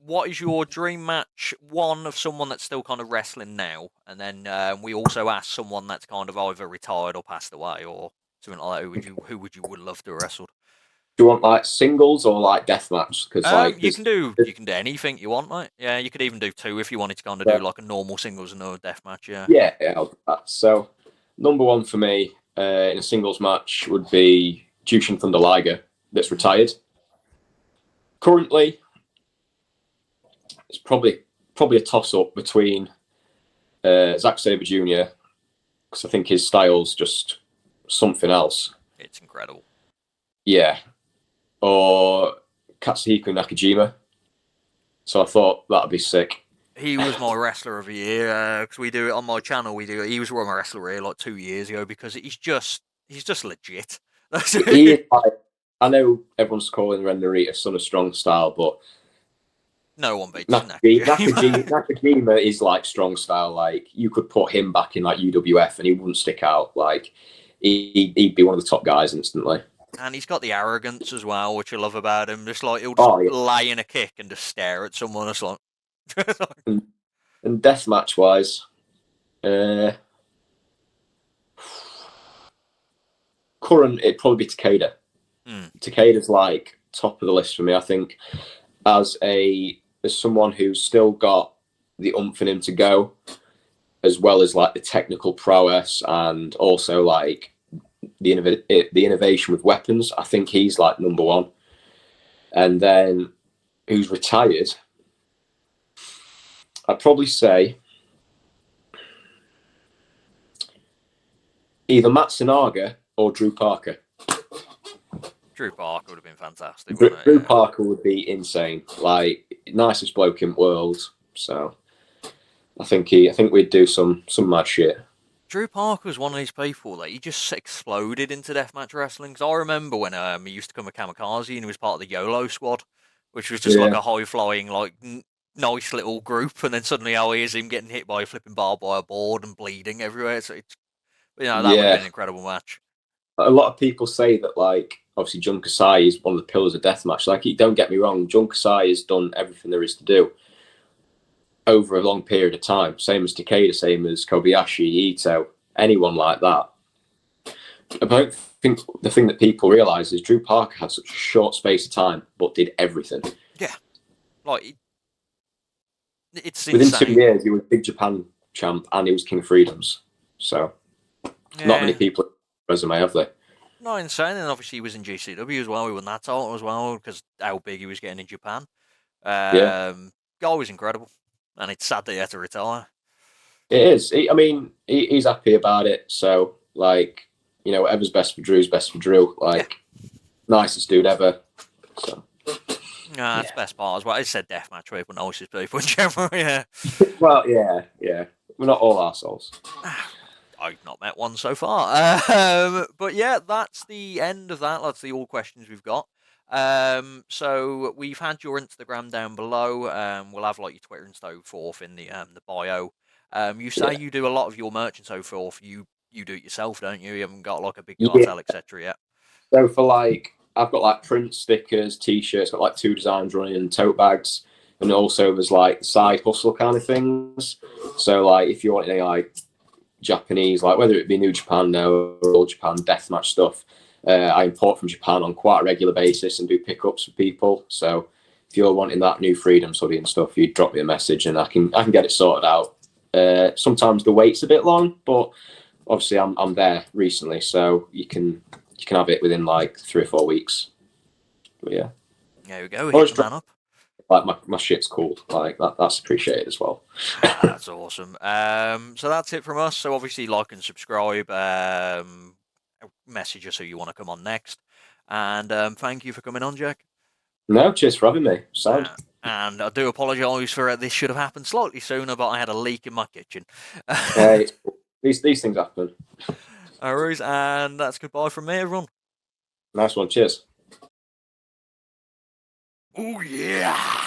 S1: What is your dream match? One of someone that's still kind of wrestling now, and then we also ask someone that's kind of either retired or passed away or something like that. Who would you love to wrestle?
S2: do you want like singles or like deathmatch? Because like
S1: you can do anything you want, mate. Yeah, you could even do two if you wanted to kind of do like a normal singles and a death match. Yeah.
S2: Yeah. I'll do that. So number one for me in a singles match would be Jushin Thunder Liger, that's retired. Currently, it's probably a toss up between Zack Sabre Jr. because I think his style's just something else.
S1: It's incredible.
S2: Yeah, or Katsuhiko Nakajima. So I thought that'd be sick.
S1: He was my wrestler of the year because we do it on my channel. He was my wrestler here like 2 years ago because he's just legit.
S2: He is like, I know everyone's calling Ren Narita son of strong style, but
S1: no one beats
S2: Nakajima is like strong style. Like you could put him back in like UWF and he wouldn't stick out. Like he'd be one of the top guys instantly.
S1: And he's got the arrogance as well, which I love about him. Just like he'll just lay in a kick and just stare at someone. It's like.
S2: And deathmatch wise, current it'd probably be Takeda. Takeda's like top of the list for me. I think as someone who's still got the oomph in him to go, as well as like the technical prowess and also like the innovation with weapons. I think he's like number one. And then who's retired? I'd probably say either Matsunaga or Drew Parker.
S1: Drew Parker would have been fantastic.
S2: Drew Parker would be insane. Like nicest bloke in the world. So I think we'd do some mad shit.
S1: Drew Parker was one of these people that he just exploded into deathmatch wrestling. Cause I remember when he used to come a Kamikaze and he was part of the YOLO squad, which was just like a high flying like nice little group, and then suddenly here's him getting hit by a flipping barbed wire board and bleeding everywhere. So that would have been an incredible match.
S2: A lot of people say that like obviously Jun Kasai is one of the pillars of deathmatch. Like don't get me wrong, Jun Kasai has done everything there is to do over a long period of time. Same as Takeda, same as Kobayashi, Ito, anyone like that. I don't think the thing that people realise is Drew Parker had such a short space of time, but did everything.
S1: Yeah, like it's
S2: within
S1: insane.
S2: 2 years, he was Big Japan champ, and he was King of Freedoms. So not many
S1: Yeah,
S2: people resume have they?
S1: not insane. And obviously he was in GCW as well. He won that title as well because how big he was getting in Japan.
S2: Yeah,
S1: Guy was incredible, and it's sad that he had to retire.
S2: it is. I mean, he's happy about it. So like, whatever's best for Drew's best for Drew.
S1: Yeah,
S2: Like, nicest dude ever. So
S1: that's the
S2: yeah.
S1: best part as well. It said deathmatch people, nicest people in general. Yeah.
S2: Well, yeah. We're not all assholes.
S1: I've not met one so far. But yeah, that's the end of that. That's the all questions we've got. So we've had your Instagram down below. We'll have like your Twitter and so forth in the bio. You say
S2: Yeah.
S1: you do a lot of your merch and so forth. You do it yourself, don't you? You haven't got like a big
S2: Yeah.
S1: cartel, etc. yet.
S2: So for like, I've got like print stickers, t-shirts, got like 2 designs running, and tote bags, and also there's like side hustle kind of things. So like, if you want any like Japanese, like whether it be New Japan now or Old Japan deathmatch stuff, I import from Japan on quite a regular basis and do pickups for people. So if you're wanting that New Freedoms hoodie and stuff, you drop me a message and I can get it sorted out. Sometimes the wait's a bit long, but obviously I'm there recently, so you can have it within like 3 or 4 weeks. But yeah,
S1: There we go.
S2: or
S1: Hit the
S2: just
S1: man up.
S2: like my shit's cool. Like that's appreciated as well.
S1: That's awesome. So that's it from us. So obviously like and subscribe. Message us who you want to come on next. And thank you for coming on, Jack.
S2: No, cheers for having me. Sound.
S1: And I do apologise for this should have happened slightly sooner, but I had a leak in my kitchen.
S2: Hey, these things happen.
S1: No worries, and that's goodbye from me, everyone.
S2: Nice one. Cheers.
S1: Oh yeah.